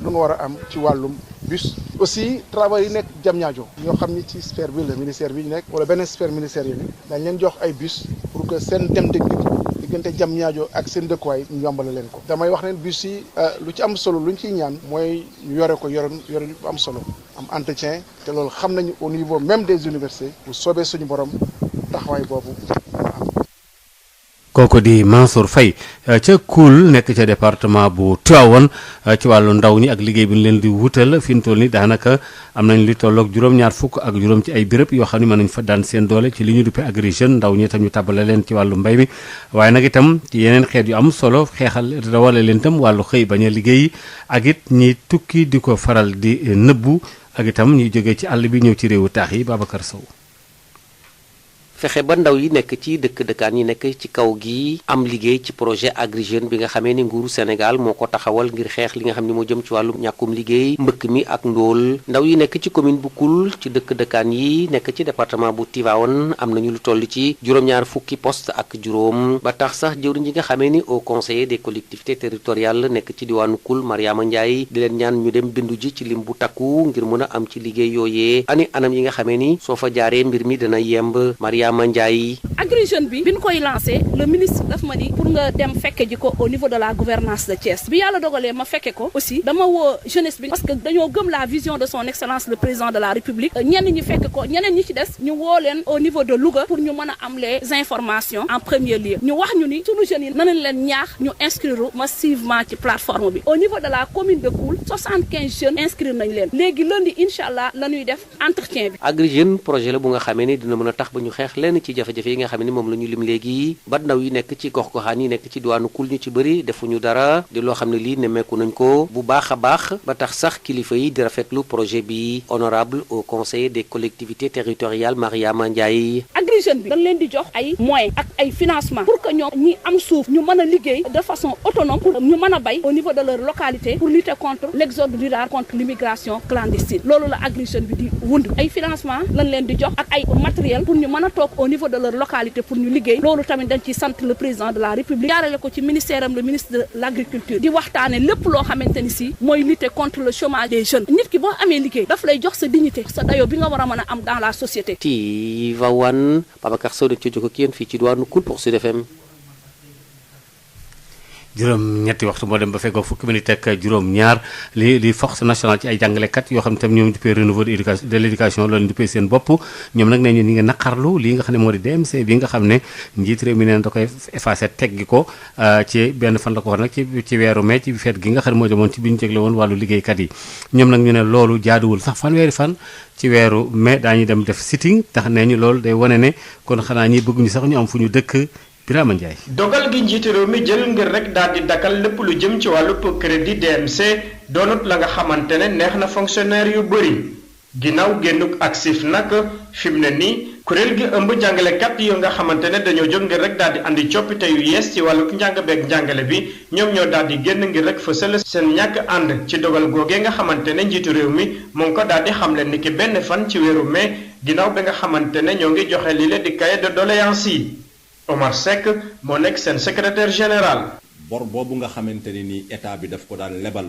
lu nga war a am ci wàllum bus aussi travail yi nekk Diamniadio ñoo xam ni ci sphère bi la ministère bi ñu nekk wala beneen sphère ministère yi dañ leen jox ay bus pour que seen dem dëkk diggante Diamniadio ak seen dëkkuwaay ñu yombale leen ko damay wax ne bus yi lu ci am solo lu ñu ciy ñaan mooy ñu yore ko yore bu am solo am entretien te loolu xam nañu au niveau même des universités bu soobee suñu borom taxawaay boobu kooku di Mansour Faye ca Koul nekk ca département bu Tivaouane ci wàllu ndaw ñi ak liggéey bi ñu leen di wutal fi mu toll nii daanaka am nañ lu tolloog juróom-ñaar fukk ak juróom ci ay béréb yoo xam ne mën nañ fa daan seen doole ci li ñu duppee Agri Jeunes ndaw ñi itam ñu tàbbale leen ci wàllu mbay mi waaye nag itam ci yeneen xeet yu am solo xeexal rawale leen itam wàllu xëy bañ a liggéey ak it ñi tukki di ko faral di nëbbu ak itam ñuy jógee ci àll bi ñëw ci réewu taax yi Babacar Sow. fexe ba ndaw yi nekk ci dëkkaan yi nekk ci kaw gi am liggéey ci projet Agri Jeunes bi nga xamee ni nguuru Sénégal moo ko taxawal ngir xeex li nga xam ne moo jëm ci wàllu ñàkkum liggéey mbëkk mi ak ndóol ndaw yi nekk ci commune bu Koul ci dëkkaan yi nekk ci département bu Tivaouane am nañu lu toll ci juróom-ñaar fukki poste ak juróom ba tax sax jëwriñ yi nga xamee ni au conseiller des collectivités territoriales nekk ci diwaanu Koul Mariama Ndiaye di leen ñaan ñu dem bindu ji ci lim bu takku ngir mën a am ci liggéey yooyee ani anam yi nga xamee ni soo fa jaaree mbir mi dana yemb Mandiaye. Agri Jeunes bi ñu koy lancé le ministre daf ma ni pour nga dem fekke ji ko au niveau de la gouvernance de Thiès bi yàlla dogalee ma fekke ko aussi dama woo jeunesse bi parce que dañoo gëm la vision de son excellence le président de la république ñenn ñi fekk ko ñeneen ñi ci des ñu woo leen au niveau de Louga pour ñu mën a am les informations en premier lieu ñu wax ñu ni sunu jeunes yi nañ leen ñaax ñu inscrire massivement ci plateforme bi au niveau de la commune de Koul 75 jeunes inscrire nañ leen léegi lundi incha allah la ñuy def entretien bi. Agri Jeunes projet la bu nga xamee ni dina mën a tax ba ñu xeex lenn ci jafe-jafe yi nga xam ne moom la ñu lim léegi ba ndaw yi nekk ci gox-goxaan yi nekk ci diwaanu Koul ñu ci bëri defuñu dara di loo xam ne lii nemmeeku nañ ko bu baax a baax ba tax sax kilifa yi di rafetlu projet bi honorable au conseil des collectivités territoriales Mariama Ndiaye. Agri Jeunes bi dañ leen di jox ay moyens ak ay financement pour que ñoom ñi am suuf ñu mën a liggéey de façon autonome pour ñu mën a bay au niveau de leur localité pour lutter contre l'exode rural contre l'immigration clandestine loolu la Agri Jeunes bi di wund ay financement lañ leen di jox ak ay matériel pour ñu mën a toog au niveau de leur localité pour ñu liggéey loolu tamit dañ ciy sant le président de la république jaarale ko ci ministère am le ministre de l'agriculture di waxtaane lépp loo xamante ni si mooy lutter contre le chômage des jeunes nit ki boo amee liggéey daf lay jox sa dignité sa dayoo bi nga war a mën a am dans la société. Tivaouane Babacar Sow dañ ci jóg ak yéen fii ci diwaanu Koul pour Sud FM. juróom-ñetti waxtu moo dem ba fekkoo fukki minute ak juróom-ñaar li force nationale ci ay jàngalekat yoo xam ne tam ñoom duppee renouveau de l'éducation loolu duppee seen bopp ñoom nag ne ñu ngi naqarlu lii nga xam ne moo di DMC bi nga xam ne njiit réew mi neen da koy effacé teggi ko ci benn fan la ko war nag ci weeru mai ci feet gi nga xam ne moo demoon ci bi ñu jégle woon wàllu liggéeykat yi ñoom nag ñu ne loolu jaaduwul sax fanweeri fan ci weeru mai daañu dem def sitting tax nee ñu loolu day wane ne kon xanaa ñi bëgguñu sax ñu am fu ñu dëkk Birama Ndiaye. dogal gi njiitu réew mi jël ngir rek daal di dakkal lépp lu jëm ci wàllu crédit DMC doonut la nga xamante ne neex na fonctionnaire yu bëri ginnaaw génnuk aksif nag fi mu ne nii kuréel gi ëmb jàngalekat yu nga xamante ne dañoo jóg ngir rek daal di andi coppite yu yees ci wàllu njàng beeg njàngale bi ñoom ñoo daal di génn ngir rek fësal seen ñàkk ànd ci dogal googee nga xamante ne njiitu réew mi mu ngi ko daal di xamle ni ki benn fan ci weeru mai ginnaaw bi nga xamante ne ñoo ngi joxe li leen di cahier de doléances yi. Omar Seck moo nekk seen secrétaire général. bor boobu nga xamante ne ni état bi daf ko daan lebal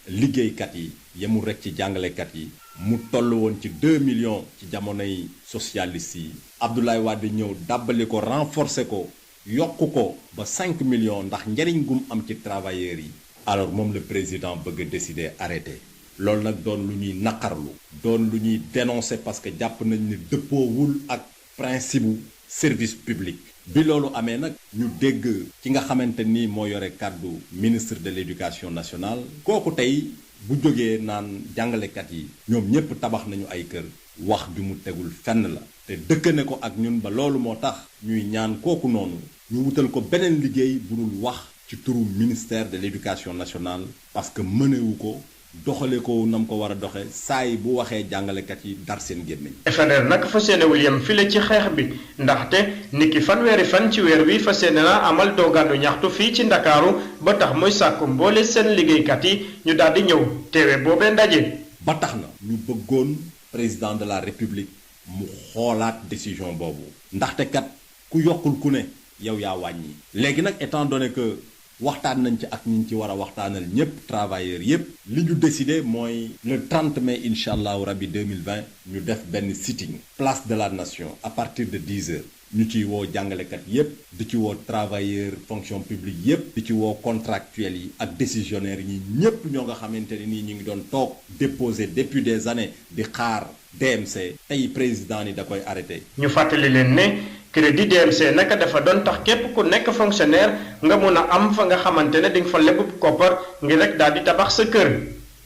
liggéeykat yi yemul rek ci jàngalekat yi mu toll woon ci 2 millions ci jamonoy socialiste yi Abdoulaye Wade ñëw dàbbali ko renforcer ko yokk ko ba 5 millions ndax njariñ gum am ci travailleurs yi alors moom le président bëgg a décider arrêté loolu nag doon lu ñuy naqarlu doon lu ñuy dénoncer parce que jàpp nañ ni dëppoowul ak principe bu service public. bi loolu amee nag ñu dégg ci nga xamante ni moo yore kàddu ministre de l'éducation nationale kooku tey bu jógee naan jàngalekat yi ñoom ñépp tabax nañu ay kër wax bi mu tegul fenn la te dëkkane ko ak ñun ba loolu moo tax ñuy ñaan kooku noonu ñu wutal ko beneen liggéey bu dul wax ci turu ministère de l'éducation nationale parce que mënewu ko doxale ko nam ko war a doxe saa yi bu waxee jàngalekat yi dar seen gémmiñ. FNR nag fas yéenewul yem file ci xeex bi ndaxte niki fanweeri fan ci weer wi fas yéene na amal doogaanu ñaxtu fii ci ndakaaru ba tax muy sàkku mboole seen liggéeykat yi ñu daal di ñëw teewe boobee ndaje. ba tax na ñu bëggoon président de la république mu xoolaat décision boobu ndaxte kat ku yokkul ku ne yow yaa wàññi. léegi nag étant donné que waxtaan nañ ci ak ñi ci war a waxtaanal ñëpp travailleurs yëpp li ñu décidé mooy le 30 mai incha allahu rabi 2020 ñu def benn sitting place de la nation à partir de 10 heures ñu ciy woo jàngalekat yëpp di ci woo travailleurs fonction publique yëpp di ci woo contractuels yi ak décisionnaires yi ñëpp ñoo nga xamante ne nii ñu ngi doon toog déposer depuis des années di xaar DMC tey président ni da koy arrêté. ñu fàttali leen ne crédit DMC naka dafa doon tax képp ku nekk fonctionnaire nga mun a am fa nga xamante ne di nga fa lebub koppar ngir rek daal di tabax sa kër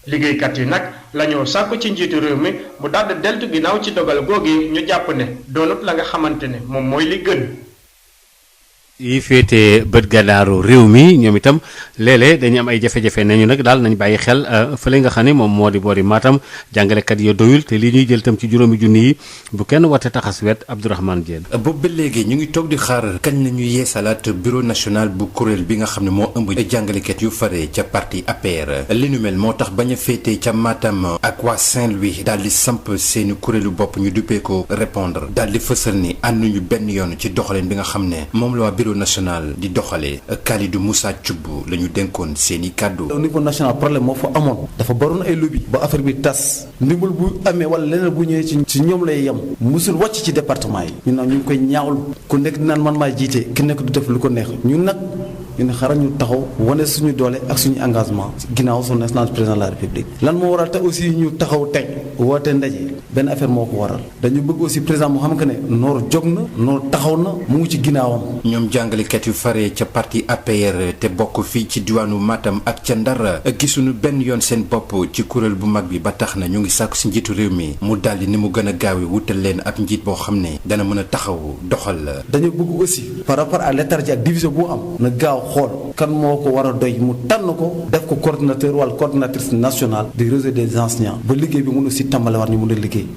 liggéeykat yi nag la ñoo sàkku ci njiitu réew mi bu daal di deltu ginnaaw ci dogal googi ñu jàpp ne doonut la nga xamante ne moom mooy li gën. yi féete bët gànnaaru réew mi ñoom itam léeg-léeg dañu am ay jafe-jafe nañu nag daal nañ bàyyi xel fële nga xam ne moom moo di boori Matam jàngalekat yi doyul te lii ñuy jël itam ci juróomi junni yi bu kenn wate taxas wet Abdourahmane Diène. boobu ba léegi ñu ngi toog di xaar kañ la ñuy yeesalaat bureau national bu kuréel bi nga xam ne moo ëmb jàngalekat yu fare ca parti APR li nu mel moo tax bañ a féete ca Matam ak waa Saint-Louis daal di samp seeni kuréelu bopp ñu duppee ko répondre daal di fësal ni ànduñu benn yoon ci doxaleen bi nga xam ne moom la waa bureau national di doxalee Kalidou Moussa Thioub la ñu dénkoon seen i kàddu. au niveau national problème moo fa amoon dafa baroon ay lobby ba affaire bi tas ndimbal bu amee wala leneen bu ñëwee ci ñoom lay yem musul wàcc ci département yi ñun nag ñu ngi koy ñaawul ku nekk naan man maa jiite ki nekk du def lu ko neex ñun nag ñun xaaral ñu taxaw wane suñu doole ak suñu engagement ginnaaw son excellence président de la république lan moo waral te aussi ñu taxaw teg woote ndaje benn affaire moo ko waral dañu bëgg aussi président moo xam que ne noor jóg na noor taxaw na mu ngi ci ginnaawam. ñoom jàngalekat yu fare ca parti APR te bokk fii ci diwaanu Matam ak ca Ndar gisuñu benn yoon seen bopp ci kuréel bu mag bi ba tax na ñu ngi sàkku si njiitu réew mi mu daldi ni mu gën a gaawee wutal leen ab njiit boo xam ne dana mën a taxaw doxal. dañu bëgg aussi par rapport à léthargie ak division bu am na gaaw xool kan moo ko war a doy mu tànn ko def ko coordinateur wala coordinatrice nationale du réseau des enseignants ba liggéey bi mun aussi tàmbale war ñu mun a liggéey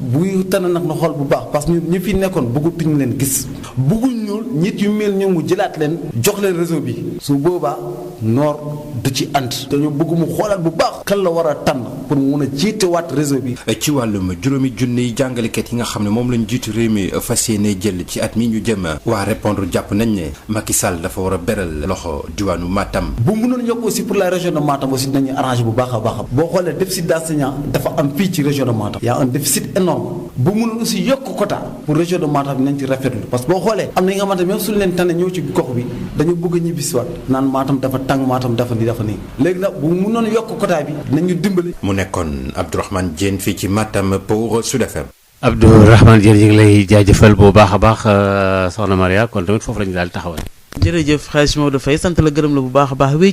buy tànn nag na xool bu baax parce que ñu fi nekkoon bëggatuñu leen gis bëgguñ ñuul nit yu mel ñu mu jëlaat leen jox leen réseau bi su boobaa noor du ci ànd dañu bëgg mu xoolaat bu baax kan la war a tànn pour mu mun a jiitewaat réseau bi. ci wàllum juróomi junniy jàngalekat yi nga xam ne moom lañ jiitu réew mi fas yéene jël ci at mi ñu jëm waa répondre jàpp nañ ne Macky Sall dafa war a beral loxo diwaanu Matam. bu mënoon yokk aussi pour la région de Matam aussi dinañu arrangé bu baax a baax boo xoolee déficit d'enseignants dafa am fii ci région de Matam. y a un déficit énorme bu mënoon aussi yokk quota pour région de Matam dinañ ci rafetlu parce que boo xoolee am na ñi nga xamante même suñu leen tànn ñëw ci gox bi dañu bëgg a ñibbisiwaat naan Matam dafa tàng Matam dafa nii léegi nag bu mënoon yokk quota bi dinañu dimbali. mu nekkoon Abdourahmane Diène fii ci Matam pour Sud FM. Abdourahmane Diène ñu ngi lay jaajëfal bu baax a baax soxna Maria kon tamit foofu la ñu daal taxawal. jërëjëf Hadj Maodo Faye sant la gërëm la bu baax a baax wéy ci